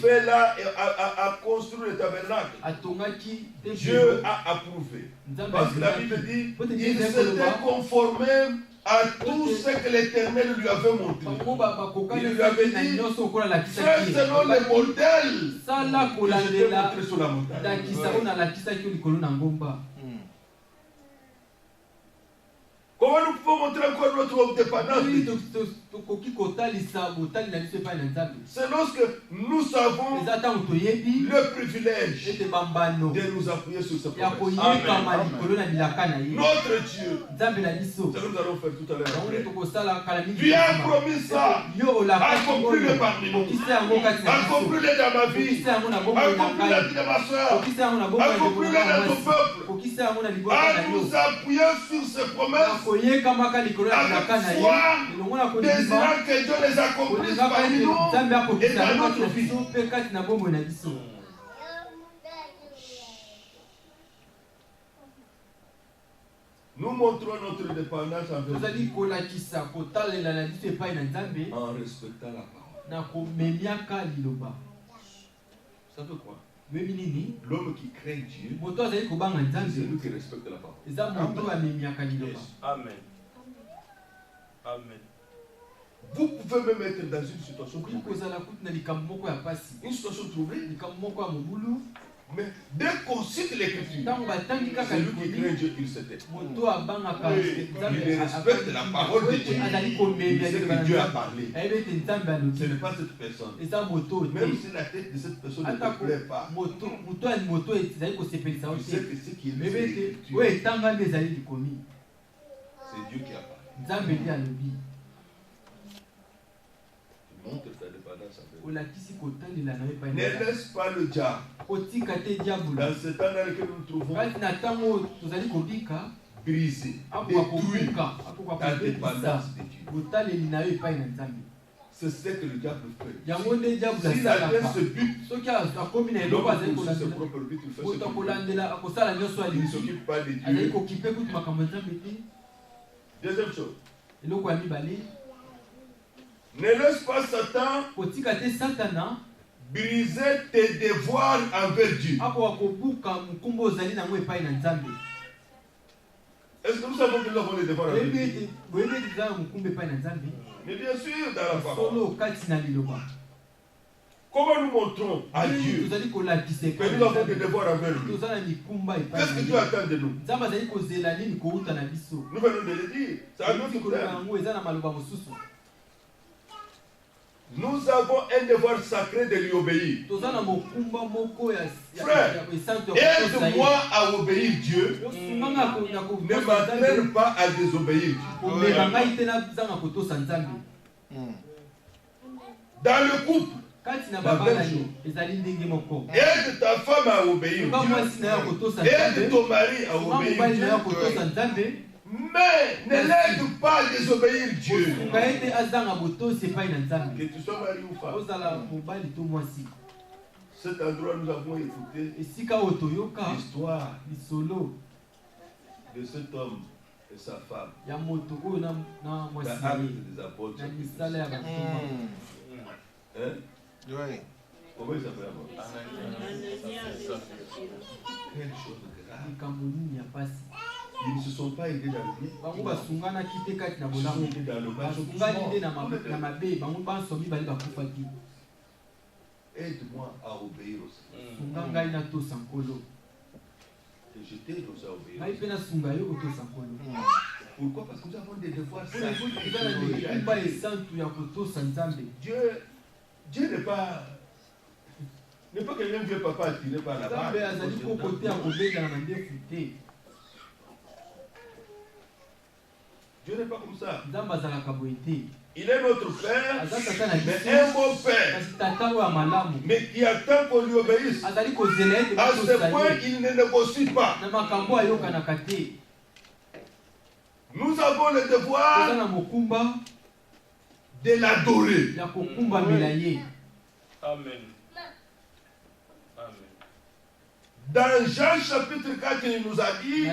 fait là, a construit le tabernacle, Dieu a approuvé. Parce que la Bible dit, il s'était conformé à tout ce que l'Éternel lui avait montré. Il lui avait dit, fais selon les modèles que je t'ai montré sur la montagne. Comment nous pouvons montrer encore notre notre dépendance de Dieu. C'est lorsque nous avons le privilège de nous appuyer sur ce prophète. Notre Dieu, c'est ce que nous allons faire tout à l'heure. Tu as promis ça. Accomplis-le parmi nous. Accomplis-le dans ma vie. Accomplis-le dans ma soeur. Accomplis-le dans ton peuple. En nous appuyant sur ces promesses, avec foi, désirant que Dieu les accomplisse parmi nous et dans notre vie. Nous montrons notre dépendance envers Dieu en respectant la parole. Ça veut quoi? L'homme qui craint Dieu, c'est celui qui respecte la parole. Amen. Amen. Vous pouvez même être dans une situation troublée. Mais dès qu'on cite l'écriture, celui qui craint Dieu, il se tait. Il respecte la parole de Dieu. Il sait que Dieu a parlé. Ce n'est pas cette personne. Même si la tête de cette personne ne te plaît pas, tu sais que ce qui est dit, c'est Dieu qui a parlé. Montre ta dépendance avec Dieu. Ne laisse pas le diable, dans ce temps dans lequel nous nous trouvons, briser, détruire ta dépendance de Dieu. C'est ce que le diable fait. S'il atteint ce but, l'homme a ses propres buts, il fait ce qu'il veut. Il ne s'occupe pas de Dieu. Deuxième chose. Ne laisse pas Satan briser tes devoirs envers Dieu. Est-ce que nous savons que nous avons des devoirs envers Dieu? Mais bien sûr, dans la parole. Comment nous montrons à Dieu que nous avons des devoirs envers lui? Qu'est-ce que Dieu attend de nous? Nous venons de le dire. C'est un autre terme. Nous avons un devoir sacré de lui obéir. Frère, aide-moi à obéir Dieu. Ne m'entraîne pas à désobéir Dieu. Dans le couple, aide ta femme à obéir Dieu. Aide ton mari à obéir Dieu. Mais ne l'aide pas à désobéir Dieu. Que tu sois mari ou femme. Cet endroit, nous avons écouté l'histoire de cet homme et sa femme. Dans Actes des Apôtres. Comment il s'appelle avant? Quelle chose grave. Ils ne se sont pas aidés dans le bien. Ils se sont aidés dans le mal. Aide-moi à obéir au Seigneur. Et je t'aide aussi à obéir. Pourquoi? Parce que nous avons des devoirs sacrés. Dieu n'est pas quelqu'un vieux papa attiré par la barre. Dieu n'est pas comme ça. Il est notre Père, mais un bon Père, mais qui attend qu'on lui obéisse. À ce point, il ne négocie pas. Nous avons le devoir de l'adorer. Amen. Dans Jean chapitre 4, il nous a dit,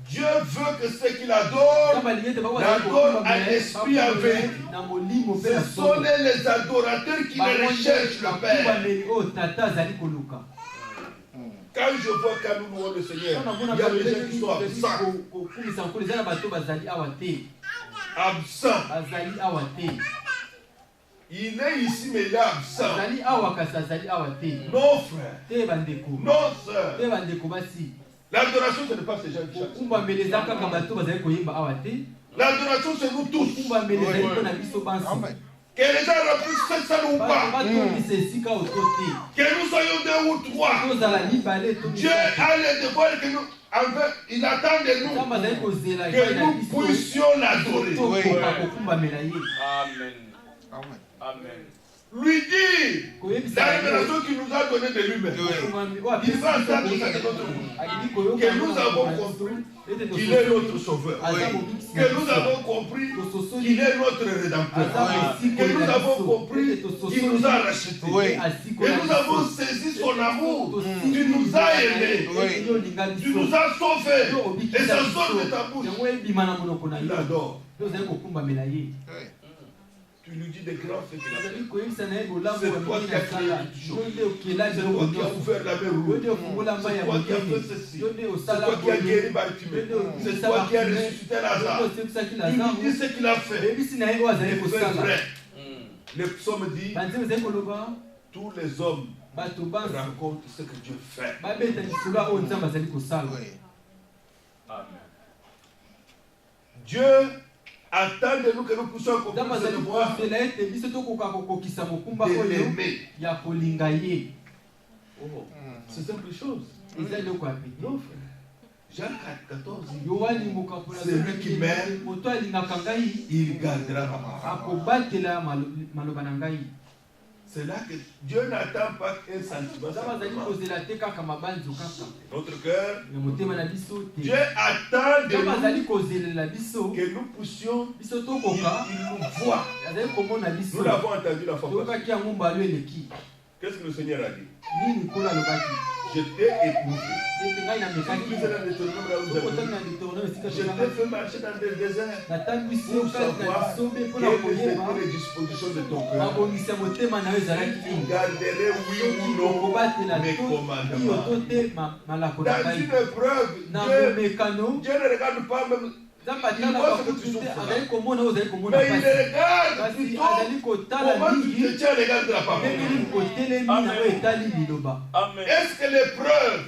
Dieu veut que ceux qui l'adorent l'adorent en esprit et en vérité. Ce sont les adorateurs qui le recherchent le Père. Quand je vois qu'à nous louons le Seigneur, il y a des gens qui sont absents. Il est ici, mais il est absent. Non, frère. Non, sœur. L'adoration, ce n'est pas ces gens qui chantent. L'adoration, c'est nous tous. Que les gens remplissent cette salle ou pas. Que nous soyons 2 ou 3. Dieu a le devoir que nous. Il attend de nous que nous puissions l'adorer. Amen. Amen. Lui dit la révélation qu'il nous a donnée de lui-même. Il va attendre que nous avons compris qu'il est notre sauveur. Que nous avons compris qu'il est notre rédempteur. Que nous avons compris qu'il nous a rachetés. Que nous avons saisi son amour. Tu nous as aimés. Tu nous as sauvés. Et ça sort de ta bouche. Il adore. Tu lui dis des grands faits qu'il a fait. C'est toi qui as créé toutes choses. C'est toi qui as ouvert la mer rouge. C'est toi qui as fait ceci. C'est toi qui as guéri Bartimée. C'est toi qui as ressuscité Lazare. Tu lui dis ce qu'il a fait. C'est vrai. Le psaume dit tous les hommes racontent ce que Dieu fait. Amen. Dieu attend de nous que nous puissions comprendre ce devoir de l'aimer. C'est simple chose. Non, frère. Jean 14, c'est lui qui m'aime, il gardera ma parole. C'est là que Dieu n'attend pas un sentiment. Notre cœur, Dieu attend de nous que nous puissions, il nous voit. Nous l'avons entendu la fois passée. Qu'est-ce que le Seigneur a dit? Je t'ai éprouvé. Je t'ai fait marcher dans des déserts pour savoir quelles étaient les dispositions de ton cœur. Il garderait, oui ou non, mes commandements. Dans une épreuve, Dieu ne regarde pas même. Il voit ce que tu souffres. Mais il regarde plutôt comment tu te tiens à l'égard de la parole. Est-ce que l'épreuve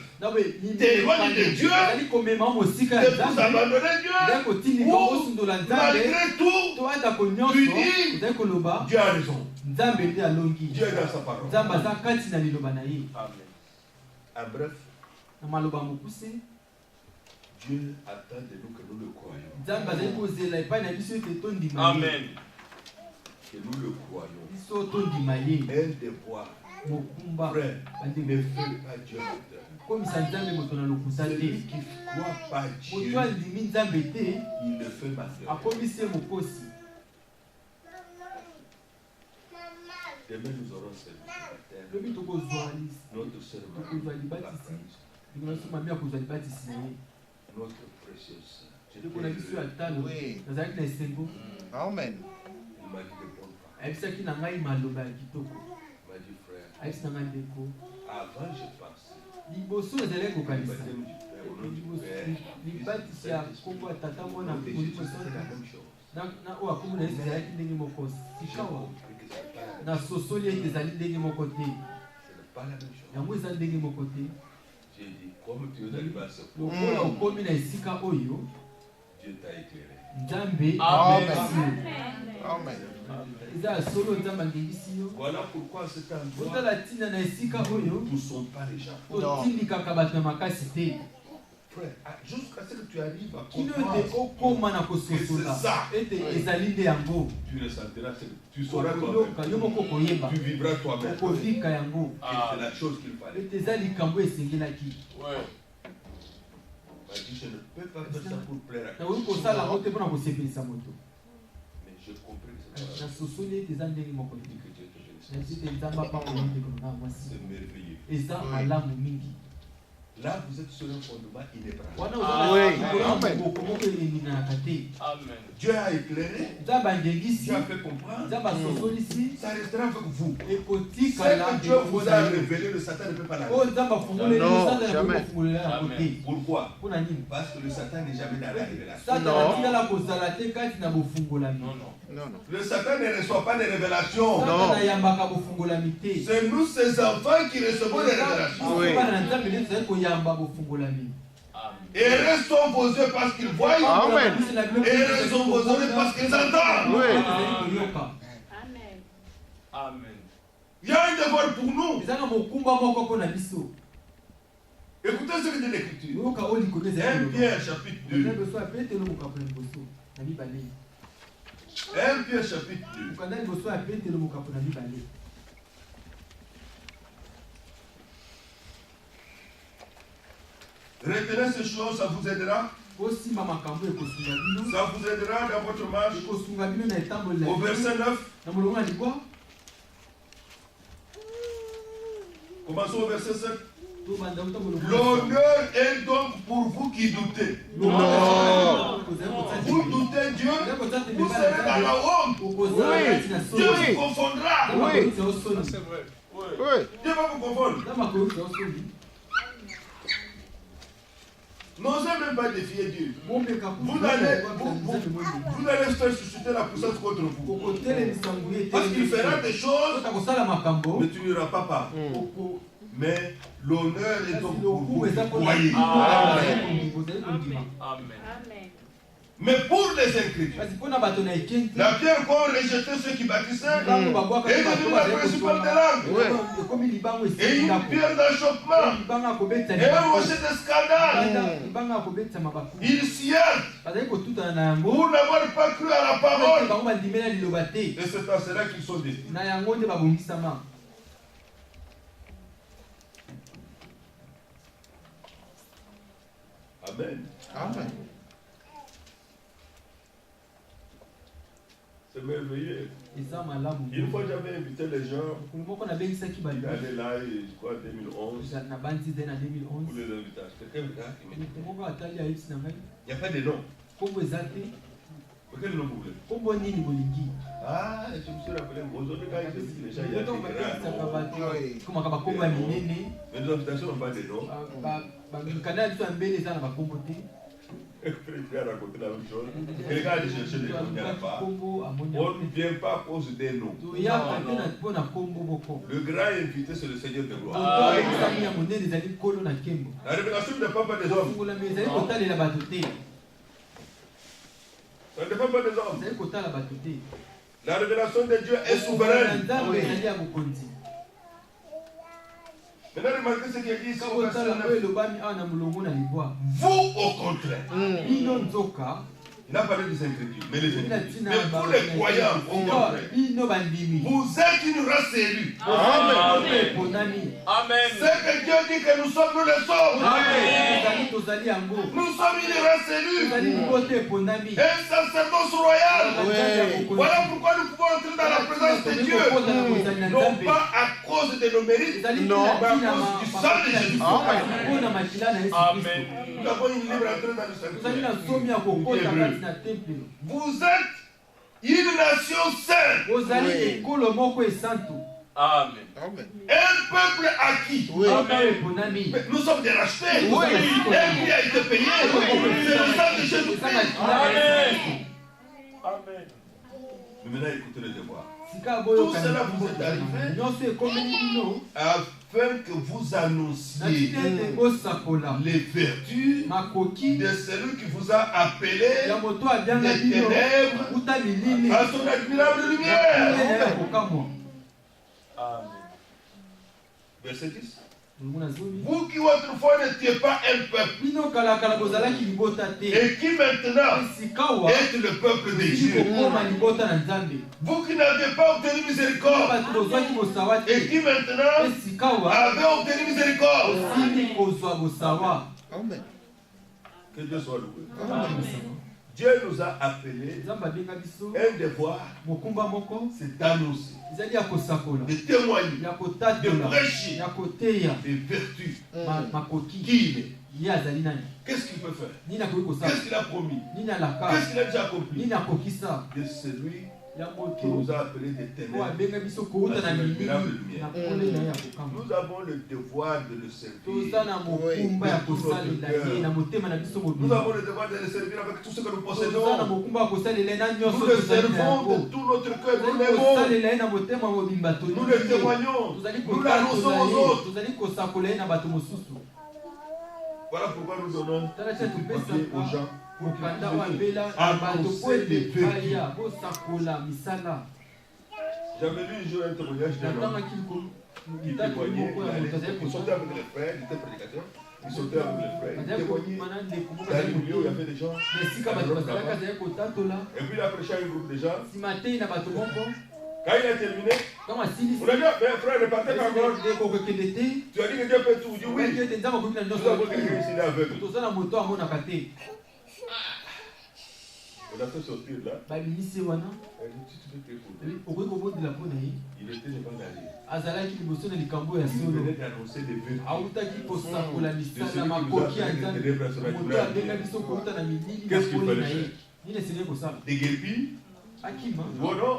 t'éloigne de Dieu, de vous abandonner Dieu, ou malgré tout, tu dis Dieu a raison. Dieu est dans sa parole. En bref, Dieu attend de nous que nous le croyons. Amen. Que nous le croyons. Un devoir. Frère, ne fais pas Dieu menteur. Celui qui ne croit pas Dieu, il le fait menteur. Demain nous aurons célibataire. Notre sœur notre précieuse sœur. Amen. Il m'a dit de bonnes paroles. Il m'a dit frère, avant je pensais au baptême du Père, au nom du Père, du Fils et du Saint-Esprit. C'est la même chose. J'ai compris que ce n'est pas la même chose. J'ai dit, comme tu es arrivé à ce point, Dieu t'a éclairé. Amen. Amen. Voilà pourquoi cet endroit, nous ne poussons pas les gens. Frère, jusqu'à ce que tu arrives à comprendre que c'est ça, tu le sentiras, tu sauras toi-même, tu vivras toi-même. C'est la chose qu'il fallait. Il m'a dit, je ne peux pas faire ça pour plaire à quelqu'un. Mais j'ai compris que c'est ça. Que Dieu te bénisse. C'est merveilleux. Là, vous êtes sur un fondement inébranlable. Amen. Dieu a éclairé. Dieu a fait comprendre. Ça restera avec vous. Ce que Dieu vous a révélé, le Satan ne peut pas l'arrêter. Non, jamais. Pourquoi? Parce que le Satan n'est jamais dans la révélation. Non. Le Satan ne reçoit pas de révélations. Non. C'est nous, ses enfants, qui recevons les révélations. Et restons vos yeux parce qu'ils voient. Amen. Et restons vos oreilles parce qu'ils entendent. Oui. Amen. Amen. Il y a un devoir pour nous. Écoutez ce que dit l'Écriture. 1 Pierre chapitre 2. 1 Pierre chapitre 2. Retenez ces choses, ça vous aidera. Ça vous aidera dans votre marche. Au verset 9. Commençons au verset 7. L'honneur est donc pour vous qui doutez. Non. Vous doutez Dieu, vous serez dans la honte. Oui. Dieu vous confondra. Oui. C'est vrai. Oui. Oui. Dieu va vous confondre. N'osez même pas défier Dieu. Vous allez faire susciter la puissance contre vous. Parce qu'il fera des choses, mais tu n'iras pas par. Mais l'honneur est donc pour vous qui croyez. Amen. Mais pour les incrédules, la pierre qu'ont rejeté ceux qui bâtissaient est devenue la principale des langues. Et une pierre d'achoppement et un rocher de scandale. Ils s'y heurtent pour n'avoir pas cru à la parole. Et c'est à cela qu'ils sont destinés. Amen. Amen. C'est merveilleux. Une fois j'avais invité les gens, il allait là, je crois, en 2011, pour les invitations. Quelqu'un regarde, il n'y a pas de nom. Quel nom vous voulez? Ah, je me suis rappelé, aujourd'hui quand ils ont dit les gens, il y a des grands. Mais les invitations n'ont pas de nom. Frère a raconté la même chose. Quelqu'un a dit chercher des noms, il n'y en a pas. On ne vient pas à cause des noms. Le grand invité, c'est le Seigneur de gloire. La révélation ne dépend pas des hommes. Ça ne dépend pas des hommes. La révélation de Dieu est souveraine. Maintenant, remarquez ce qu'il a dit ici au verset 9. Vous, au contraire, il a parlé des incrédules, mais les incrédules. Mais pour les croyants, au contraire, vous êtes une race élue. Amen. C'est que Dieu dit que nous sommes les sauves. Nous sommes une race élue. Un sacerdoce royal. Voilà pourquoi nous pouvons entrer dans la présence de Dieu. Non pas à cause de nos mérites, non, mais à cause du sang de Jésus. Amen. Nous avons une libre entrée dans le sanctuaire. Vous êtes une nation sainte. Amen. Un peuple acquis. Mais nous sommes des rachetés. Un qui a été payé. C'est le sang de Jésus-Christ. Amen. Amen. Mais maintenant, écoutez le devoir. Tout cela vous est arrivé afin que vous annonciez les vertus de celui qui vous a appelé des ténèbres à son admirable lumière. Amen. Verset 10. Vous qui autrefois n'étiez pas un peuple et qui maintenant êtes le peuple de Dieu. Vous qui n'avez pas obtenu miséricorde et qui maintenant avez obtenu miséricorde. Amen. Que Dieu soit loué. Dieu nous a appelés un devoir, c'est d'annoncer, de témoigner, de prêcher des vertus qu'il est. Qu'est-ce qu'il peut faire? Qu'est-ce qu'il a promis? Qu'est-ce qu'il a déjà accompli? De celui qui nous a appelés des ténèbres à son admirable lumière. Nous avons le devoir de le servir. Nous avons le devoir de le servir avec tout ce que nous possédons. Nous le servons de tout notre cœur. Nous l'aimons. Nous le témoignons. Nous l'annonçons aux autres. Voilà pourquoi nous donnons ce papier aux gens. J'avais lu un jour un témoignage d'un homme qui témoignait, il sortait avec les frères, il était prédicateur, il sortait avec les frères, il témoignait dans les milieux où il y avait des gens, et puis il a prêché à un groupe de gens. Quand il a terminé, on a dit, mais frère, ne partez pas encore. Tu as dit que Dieu peut tout. Il dit oui. Nous avons quelqu'un ici, il est aveugle. On a fait sortir là. Elle dit, si tu veux prier pour lui. Il était devant la rue. Il venait d'annoncer les vœux. Qu'est-ce qu'il fallait faire? Des guéris. Oh non,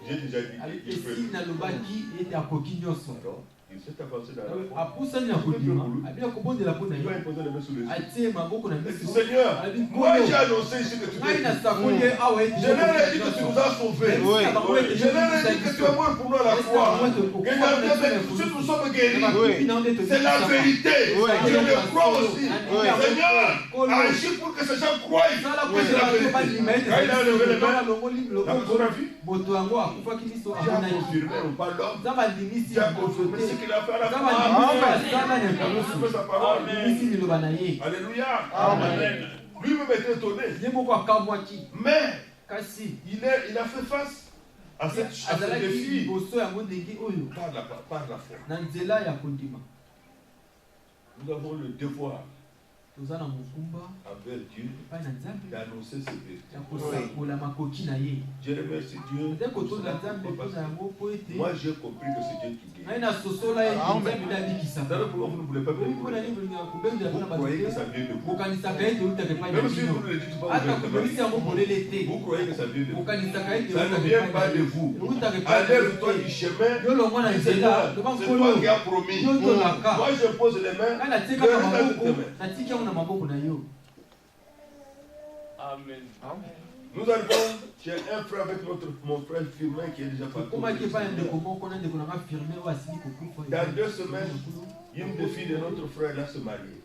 j'ai déjà dit. Il s'est avancé dans la foi. Il va imposer les mains sous les yeux. Seigneur, moi j'ai annoncé ici que tu es. Je leur ai dit que tu nous as sauvés. Je leur ai dit que tu es mort pour nous à la croix. Que si nous sommes guéris, c'est la vérité. Je le crois aussi. Seigneur, agis pour que ces gens croient que c'est la vérité. Quand il a levé les mains, la personne a vu. Tu as confirmé, non pas l'homme. Tu as confirmé ce qu'il a fait à la croix. Alléluia. Amen. Lui-même était étonné. Mais il a fait face à ce défi par la foi. Nous avons le devoir envers Dieu d'annoncer ses vérités. Je remercie Dieu. Moi j'ai compris que c'est Dieu qui guérit. Vous ne voulez pas prier pour lui. Vous croyez que ça vient de vous. Même si vous ne le dites pas ouvertement, vous croyez que ça vient de vous. Ça ne vient pas de vous. Enlève-toi du chemin. C'est toi qui as promis. Moi je pose les mains. Amen. Nous arrivons chez un frère avec mon frère Firmin qui est déjà parti. Dans 2 semaines, une des filles de notre frère là se mariée.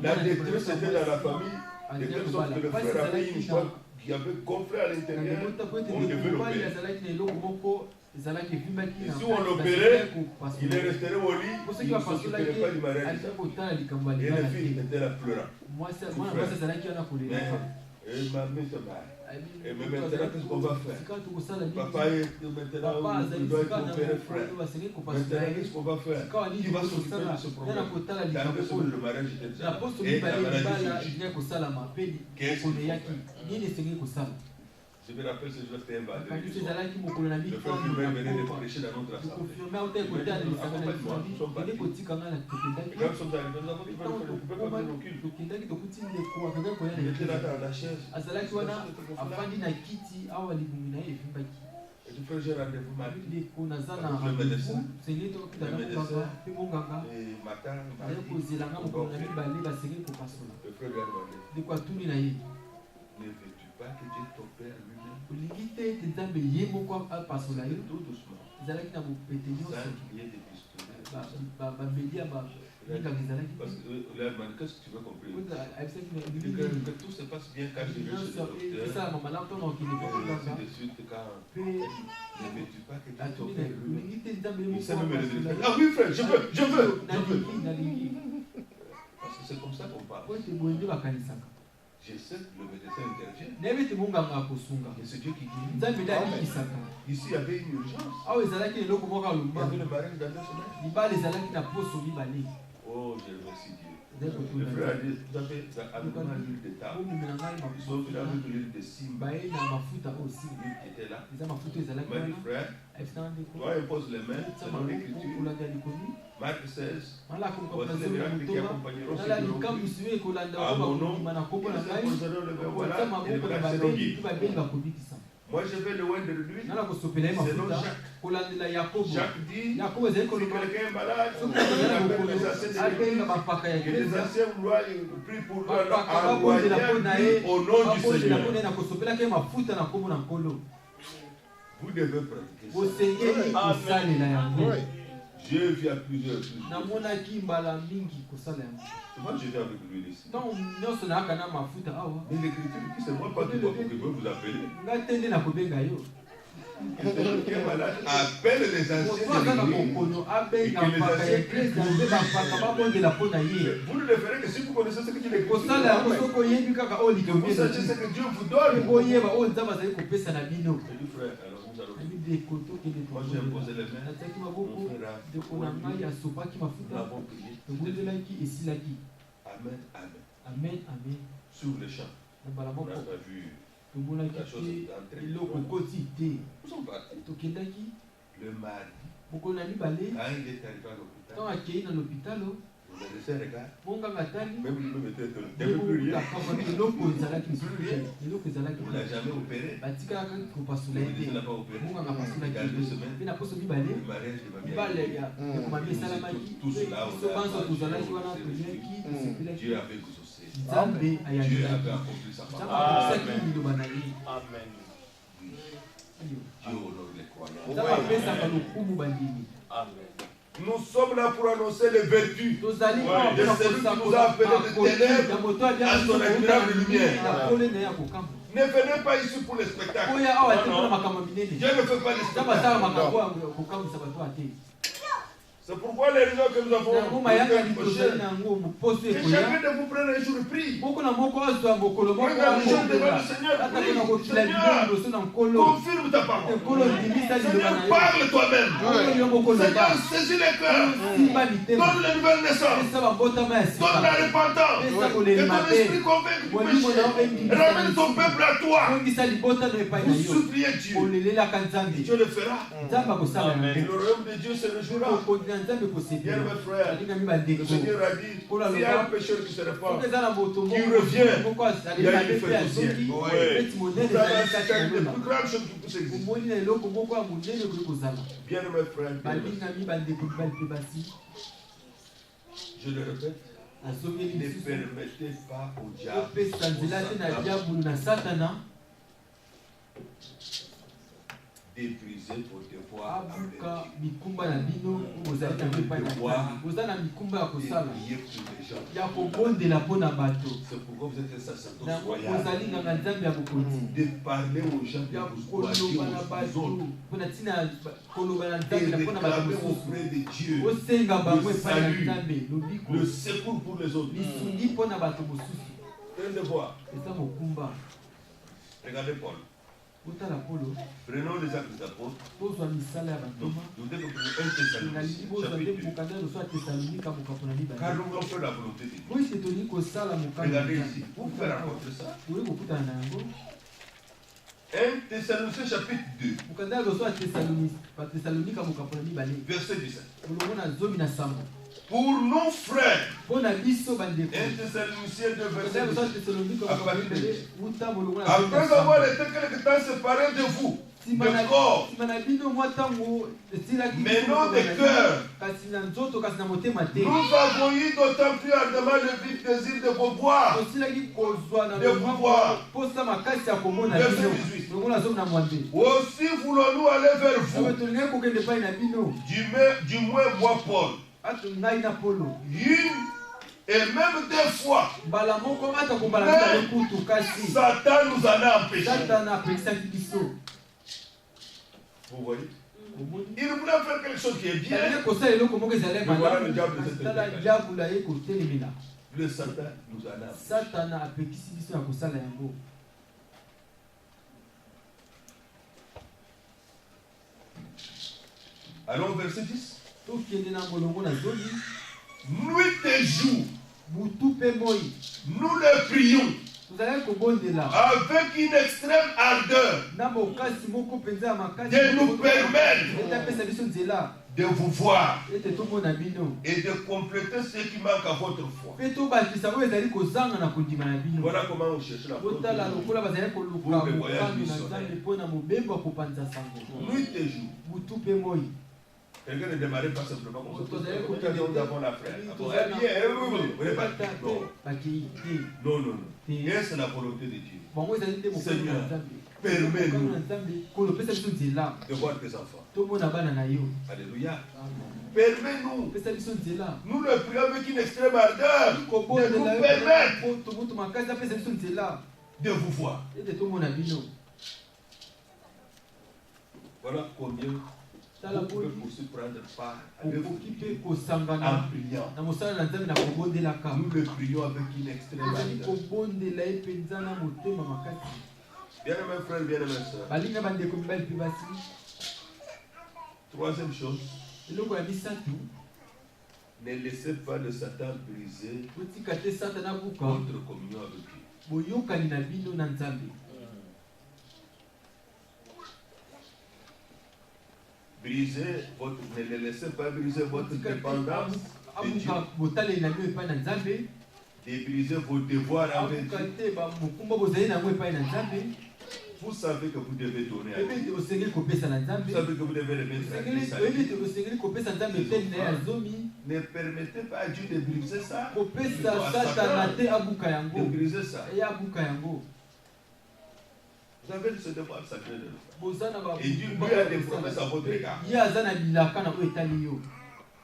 La détresse était dans la famille, de telle sorte que le frère avait une histoire qui avait gonflé à l'intérieur. On devait l'opérer. Et si on l'opérait, il est resté au lit, il ne s'occuperait pas du mariage. Et la fille était là pleurant. Et ma mère se marie. Et maintenant, qu'est-ce qu'on va faire? Papa est maintenant, il doit être opéré, frère. Maintenant, qu'est-ce qu'on va faire? Qui va s'occuper de ce problème? Dans 2 semaines, le mariage était déjà. Et la maladie surgit. Qu'est-ce qu'il faut faire? Je me rappelle ce jour, c'était un vendredi. Le frère Firmin venait de prêcher dans notre assemblée. Nous sommes arrivés, nous sommes partis. Et quand nous sommes arrivés, nous avons dit, vous ne pouvez pas faire le cul. Il était là dans la chaise. Et le frère, j'ai rendez-vous mardi. Le médecin. Et matin, mardi. Le frère lui a demandé, ne veux-tu pas que Dieu t'opère lui-même? Tout doucement. Sans qu'il y ait des pistolets. Parce que qu'est-ce que tu veux comprendre? Que tout se passe bien quand je vais chez le docteur. Ainsi de suite, quand ne veux-tu pas que Dieu t'opère lui-même? Il s'est même levé. Ah oui frère, je veux. Parce que c'est comme ça qu'on parle. Je sais que le médecin intervient. Et c'est Dieu qui guérit. Ici, il y avait une urgence. Il y avait le mariage dans 2 semaines. Oh, je remercie Dieu. Le frère a dit, vous avez amené l'huile de table. Sauf qu'il a mis l'huile de Simba. L'huile qui était là. Il m'a dit, frère, toi impose les mains selon l'écriture. Marc 16. Voici les miracles qui accompagneront ceux qui l'ont cru. À mon nom, ils imposeront le main. Voilà, et les miracles seront guidés. Moi je vais loin de lui. Selon Jacques. Jacques dit, si quelqu'un est malade, on appelle les anciens de l'église. Et les anciens prient pour lui au nom du Seigneur. Vous devez pratiquer ça. J'ai vu à plusieurs reprises. Moi, je viens avec lui ici. Non, Mais l'écriture dit c'est moi pas que vous appeler. Qui est malade, appelle les anciens. Vous ne le ferez que si vous connaissez ce que dit l'écriture. Vous sachez ce que Dieu vous donne. Moi j'ai imposé les mains. Nous avons prié. Amen, amen. Sur le champ. On n'a pas vu. La chose est entrée. Nous sommes partis. Le mardi, quand il est arrivé à l'hôpital, on a laissé un regard. Même lui-même était étonné. Il n'y avait plus rien. On ne l'a jamais opéré. Il n'a pas opéré. Il y a 2 semaines. Le mariage de ma mère. Tous là, Dieu avait exaucé. Dieu avait accompli sa parole. Amen. Dieu honore les croyants. Amen. Nous sommes là pour annoncer les vertus de celui qui nous a appelés de ténèbres à son admirable lumière. Ne venez pas ici pour le spectacle. Dieu ne fait pas le spectacle. C'est pourquoi les raisons que nous avons que chacun de vous prenne un jour de prix. Regarde le jour devant le Seigneur. Seigneur, confirme ta parole. Seigneur, parle toi-même. Seigneur, saisis les cœurs. Donne la nouvelle naissance. Donne la repentance. Que ton esprit convainque du péché. Ramène ton peuple à toi. Vous suppliez Dieu. Et Dieu le fera. Et le royaume de Dieu se réjouira. Bien mes frères, le Seigneur a dit, s'il y a un pécheur qui se répand, qui revient, il y a une fête au ciel. Vous avez assisté à une des plus grandes choses qui puissent exister. Bien mes frères, je le répète, ne permettez pas au diable d'épuiser vos devoirs avec Dieu. C'est pourquoi vous êtes un sacerdoce royal. De parler aux gens de vous réclamer auprès de Dieu le secours pour les autres. C'est un devoir. Regardez Paul. Prenons les actes des apôtres. Nous devons prendre 1 Thessaloniciens, chapitre 2. Car nous avons fait la volonté de Dieu. Regardez ici. Vous pouvez rencontrer ça. 1 Thessaloniciens, chapitre 2. Verset 17. Pour nos frères. 1 Thessaloniciens 2, verset 17. Après avoir été quelque temps séparés de vous, de corps, mais non de cœur, nous avons eu d'autant plus ardemment le vif désir de vous voir. Verset 18. Aussi voulons-nous aller vers vous, du moins moi Paul. Une et même 2 fois, Satan nous en a empêchés. Vous voyez? Il voulait faire quelque chose qui est bien. Mais voilà le diable de cette le Satan nous en a empêchés. Allons verset 10. Nuit et jour, nous le prions avec une extrême ardeur de nous permettre de vous voir et de compléter ce qui manque à votre foi. Voilà comment on cherche la foi. Nuit et jour. Quelqu'un ne démarrait pas simplement comme ça. Nous avons la frère. Non. Est-ce la volonté de Dieu? Seigneur, permets-nous de voir tes enfants. Alléluia. Permets-nous. Nous le prions avec une extrême ardeur. De nous permettre de vous voir. Voilà combien vous pouvez pour se prendre part à l'œuvre en priant. Nous le prions avec une extrême ardeur. Bien-aimés frères, bien-aimés sœurs. Troisième chose. Ne laissez pas le Satan briser votre communion avec Dieu. Ne laissez pas briser votre dépendance de Dieu. De briser vos devoirs avec Dieu. Vous savez que vous devez donner à Dieu. Vous savez que vous devez le mettre à Christ. Ne permettez pas à Dieu de briser ça. De briser ça. Vous avez ce devoir sacré de le faire. Et Dieu lui a des promesses à votre égard.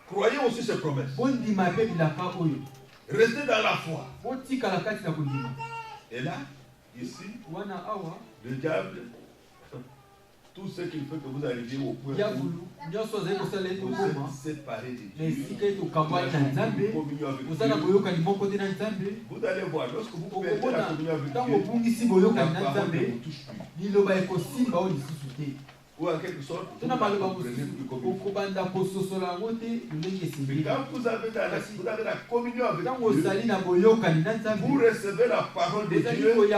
Croyez aussi ces promesses. Restez dans la foi. Et là, ici, le diable, tout ce qu'il fait que vous arriviez au point où vous êtes séparés de Dieu, vous allez voir, lorsque vous perdez la communion avec Dieu, la parole ne vous touche plus. Ou en quelque sorte, vous ne comprenez plus communion. Mais quand vous avez la communion avec Dieu, vous recevez la parole de Dieu d'une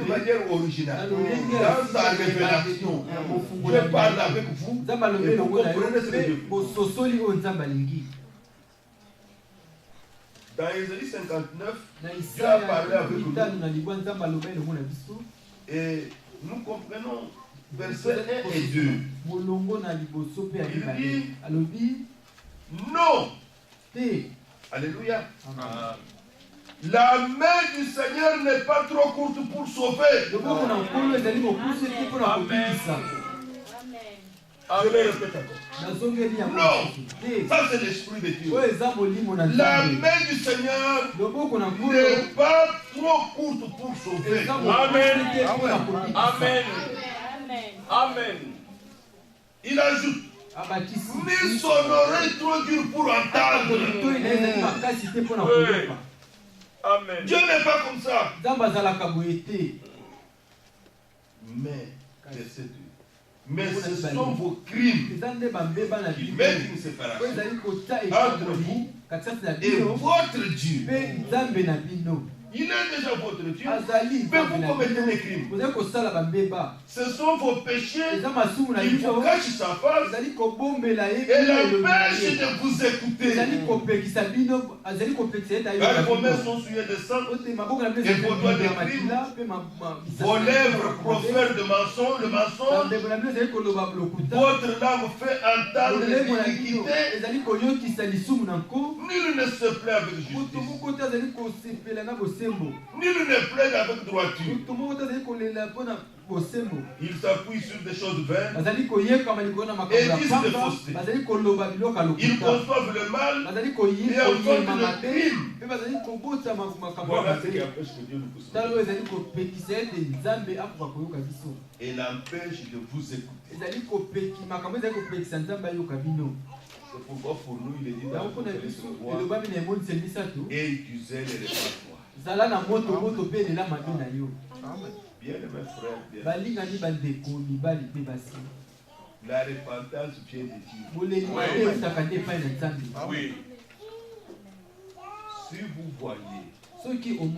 manière originale. Dans sa révélation, Dieu parle avec vous et vous comprenez ce que Dieu fait. Dans Ésaïe 59, Dieu a parlé avec nous et nous comprenons verset 1 et 2. Il dit non. Alléluia. La main du Seigneur n'est pas trop courte pour sauver. Je le répète encore. Non. Ça c'est l'esprit de Dieu. La main du Seigneur n'est pas trop courte pour sauver. Amen. Amen. Amen. Il ajoute, ni son oreille trop dure pour entendre. Amen. Dieu n'est pas comme ça. Mais ce sont vos crimes qui mettent une séparation entre vous et votre Dieu. Il est déjà votre Dieu, mais vous commettez des crimes. Ce sont vos péchés qui vous cachent sa face et l'empêchent de vous écouter. Car vos mains sont souillées de sang et vos doigts de crime. Vos lèvres profèrent de mensonges, le mensonge. Votre langue fait entendre l'iniquité. Nul ne se plaît avec justice. Nul ne plaide avec droiture. Ils s'appuient sur des choses vaines et disent des faussetés. Ils conçoivent le mal et enfantent le crime. Voilà ce qui empêche que Dieu nous pousse. Et l'empêche de vous écouter. C'est pourquoi pour nous il est dit dans le et du zèle et le patois. Bien aimé frère, la repentance vient de Dieu. Oui. Si vous voyez que vous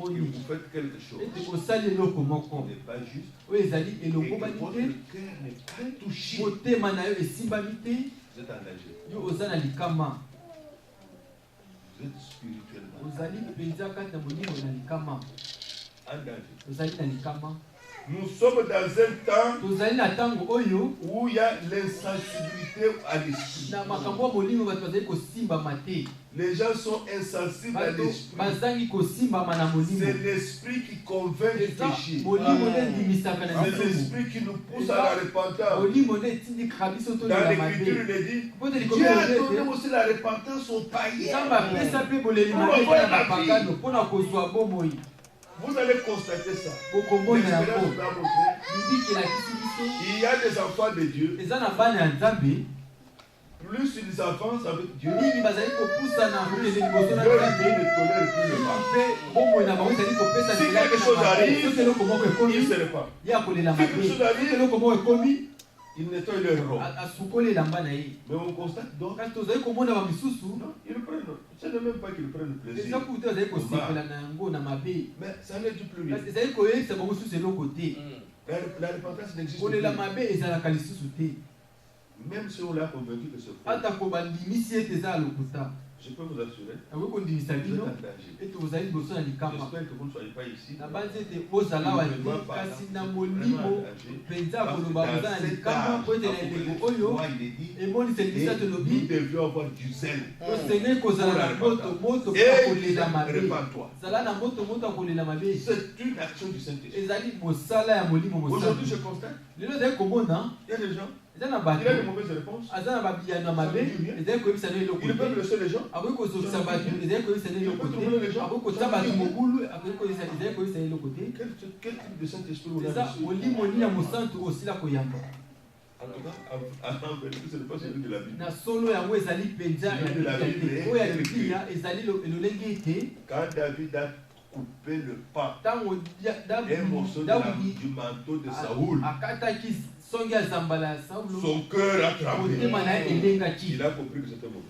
faites quelque chose qui n'est pas juste et que votre cœur n'est pas touché, vous êtes en danger. Vous êtes spirituellement en danger. Nous sommes dans un temps où il y a l'insensibilité à l'esprit. Les gens sont insensibles à l'esprit. C'est l'esprit qui convainc du péché. C'est l'esprit qui nous pousse à la repentance. Dans l'écriture, il est dit, Dieu a donné aussi la repentance aux païens. Vous allez constater ça. Il y a des enfants de Dieu. Plus ils avancent avec Dieu, leur vie ne tolère plus le mal. Si quelque chose arrive, ils se répandent. Si quelque chose arrive, ils nettoient leur robe. Mais on constate donc, non, ils prennent, ce n'est même pas qu'ils prennent plaisir. Mais ça ne dit plus rien. La repentance n'existe plus. Même si on l'a convaincu que c'est faux, je peux vous assurer, vous êtes en danger. J'espère que vous ne soyez pas ici. Nous devions avoir du zèle. Répands-toi. C'est une action du Saint-Esprit. Aujourd'hui, je constate, il y a des gens, il a de mauvaises réponses. Il peut blesser les gens. Il peut trouver les gens. Quel type de Saint-Esprit on a reçu? En tout cas, avant de ce n'est pas celui de la Bible. Quand David a coupé le pas, un morceau du manteau de Saoul, son cœur a tremblé. Il a compris que c'était mauvais.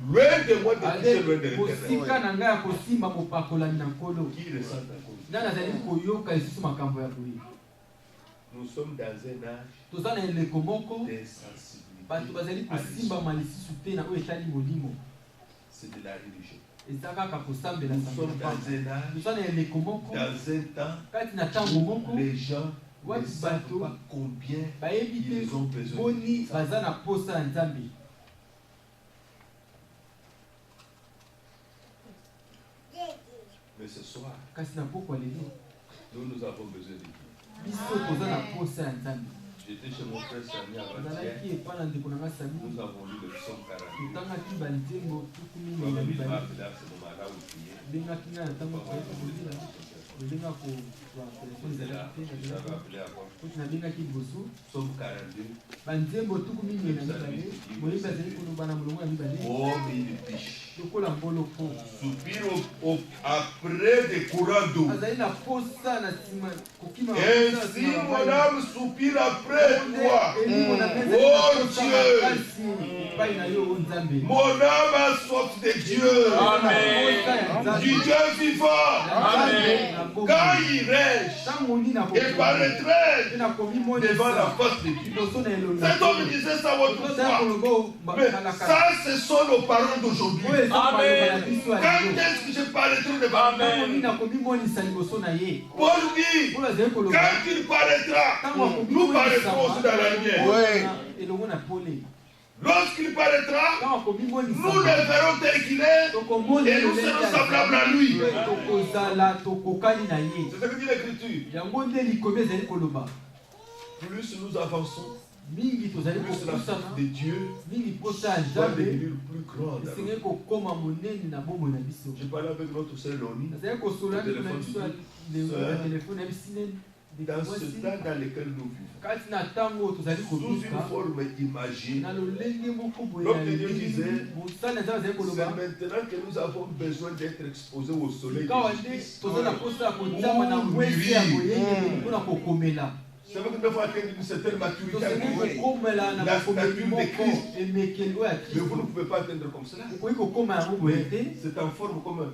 Loin de moi de toucher loin de l'éternel. Qui ressent encore? Nous sommes dans un âge d'insensibilité. C'est de la religion. Nous sommes dans un âge, dans un temps où les gens ne savent pas combien ils ont besoin de ça. Mais ce soir, nous avons besoin de Dieu. J'étais chez mon frère Samy avant-hier. Nous avons lu le psaume 42. Moi-même, il m'a appelé à ce moment-là où il Psaume 42. Oh, il piche. Soupire après des courants d'eau. Ainsi mon âme soupire après toi. Oh Dieu. Mon âme a soif de Dieu. Amen. Du Dieu vivant. Amen. Quand il règne, il paraîtrait devant la face de Dieu. Cet homme disait ça autrefois. Mais ça, ce sont nos paroles d'aujourd'hui. Amen. Quand est-ce que je paraîtrai devant lui? Paul dit, quand il paraîtra, nous paraîtrons aussi dans la lumière. Lorsqu'il paraîtra, nous le verrons tel qu'il est et nous serons semblables à lui. C'est ce que dit l'Écriture. Plus nous avançons, plus la force de Dieu va devenir plus grande. Je parlais avec notre sœur Loni. Dans ce temps dans lequel nous vivons, sous une forme imagée, l'homme de Dieu disait, c'est maintenant que nous avons besoin d'être exposés au soleil de justice pour mûrir. C'est vrai que nous devons atteindre une certaine maturité, la stature de Christ. Mais vous ne pouvez pas atteindre comme cela. C'est en forme comme un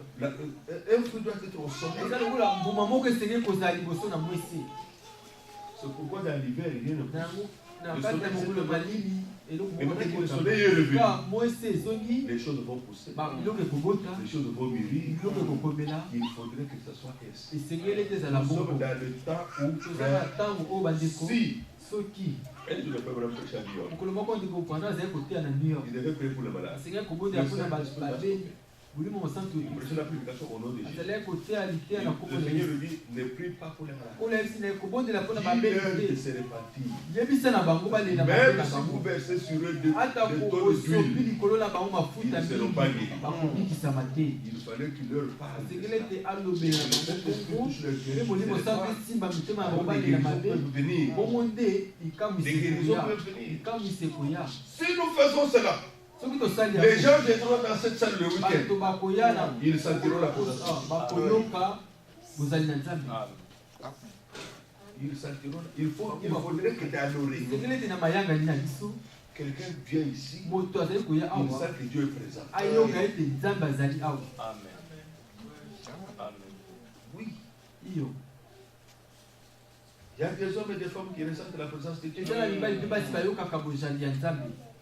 fruit doit être au sommet. C'est pourquoi dans l'hiver, il y a une pousse. Et maintenant que le soleil est revenu, les choses vont pousser, les choses vont mûrir. Il faudrait que ce soit ainsi. Nous sommes dans le temps où, si elle ne peut pas vraiment prêcher à New York, il devait prier pour le malade. Vous prêchez la prédication au nom de Jésus. Le Seigneur lui dit, ne prie pas pour les malades. Dis-leur de se répartir. Même si vous versez sur eux de tonnes d'huile, ils ne seront pas guéris. Il fallait qu'il leur parle. Que le Saint-Esprit touche leur cœur. Des guérisons peuvent venir. Des guérisons peuvent venir. Si nous faisons cela, les gens viendront dans cette salle le week-end. Ils sentiront la présence. Ils sentiront. Il faudrait que dans l'oreille, quelqu'un vienne ici. Il sent que Dieu est présent. Amen. Oui. Il y a des hommes et des femmes qui ressentent la présence de Dieu.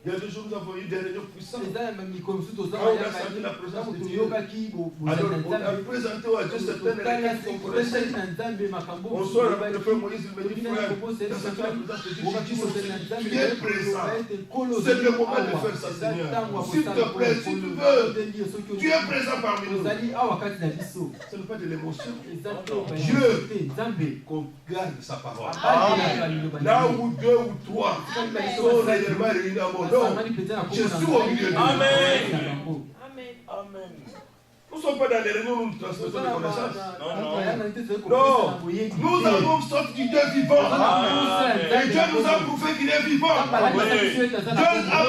Il y a 2 jours, nous avons eu des réunions puissantes. Quand on a senti la présence de Dieu, alors on a présenté à Dieu certaines requêtes qu'on connaissait. On sort avec le frère Moïse, il me dit, frère, dans cette présence de Dieu, tu es présent. C'est le moment de faire ça, Seigneur. S'il te plaît, si tu veux, tu es présent parmi nous. Ce n'est pas de l'émotion. Dieu garde sa parole. Là où 2 ou 3 sont réellement réunis à mon nom, je suis au milieu de nous. Amen. Nous ne sommes pas dans les réunions où nous transmettons des connaissances. Non. Nous avons sorti du Dieu vivant. Et Dieu nous a prouvé qu'il est vivant. Dieu a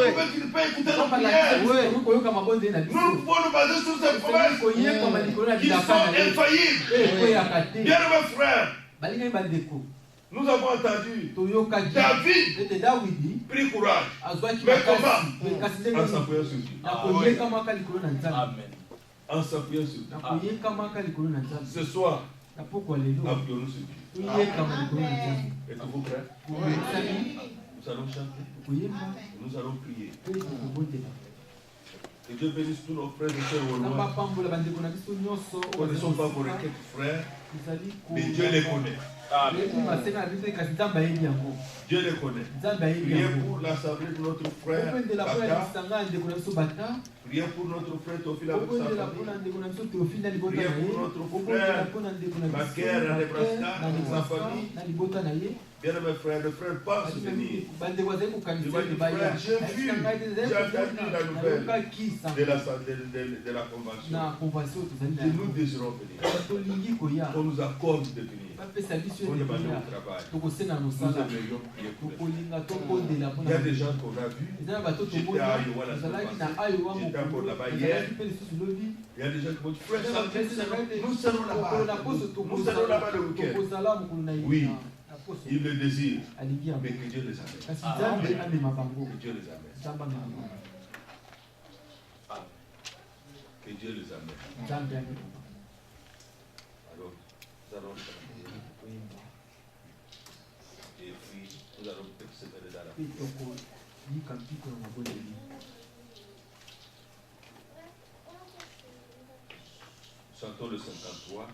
prouvé qu'il peut écouter nos prières. Nous pouvons nous baser sur ces promesses qui sont infaillibles. Bien mes frères, nous avons entendu David prit courage. Mais comment? En s'appuyant sur Dieu. En s'appuyant sur Dieu. Ce soir, appuyons-nous sur Dieu. Êtes-vous prêts? Nous allons chanter. Nous allons prier. Que Dieu bénisse tous nos frères et sœurs au loin. Nous ne sommes pas vos requêtes, frères, mais Dieu les connaît. Dieu les connaît. Priez pour l'assemblée de notre frère Bata. Priez pour notre frère Théophile avec sa famille. Priez pour notre frère Maguerre à Nebraska avec sa famille. Bien mes frères, le frère pense venir. Il m'a dit, frère, j'ai entendu la nouvelle de la convention. Et nous désirons venir. On nous accorde de venir. On demande au travail. Nous aimerions prier pour eux. Il y a des gens qu'on a vus. J'étais à Iowa la semaine passée. J'étais encore là-bas hier. Il y a des gens qui m'ont dit, frère, nous serons là-bas. Nous serons là-bas le week-end. Oui. Ils le désirent, mais que Dieu les amène. Que Dieu les amène. Que Dieu les amène. Alors, nous allons chanter. Et puis, nous allons persévérer dans la prière. Chantons le 53.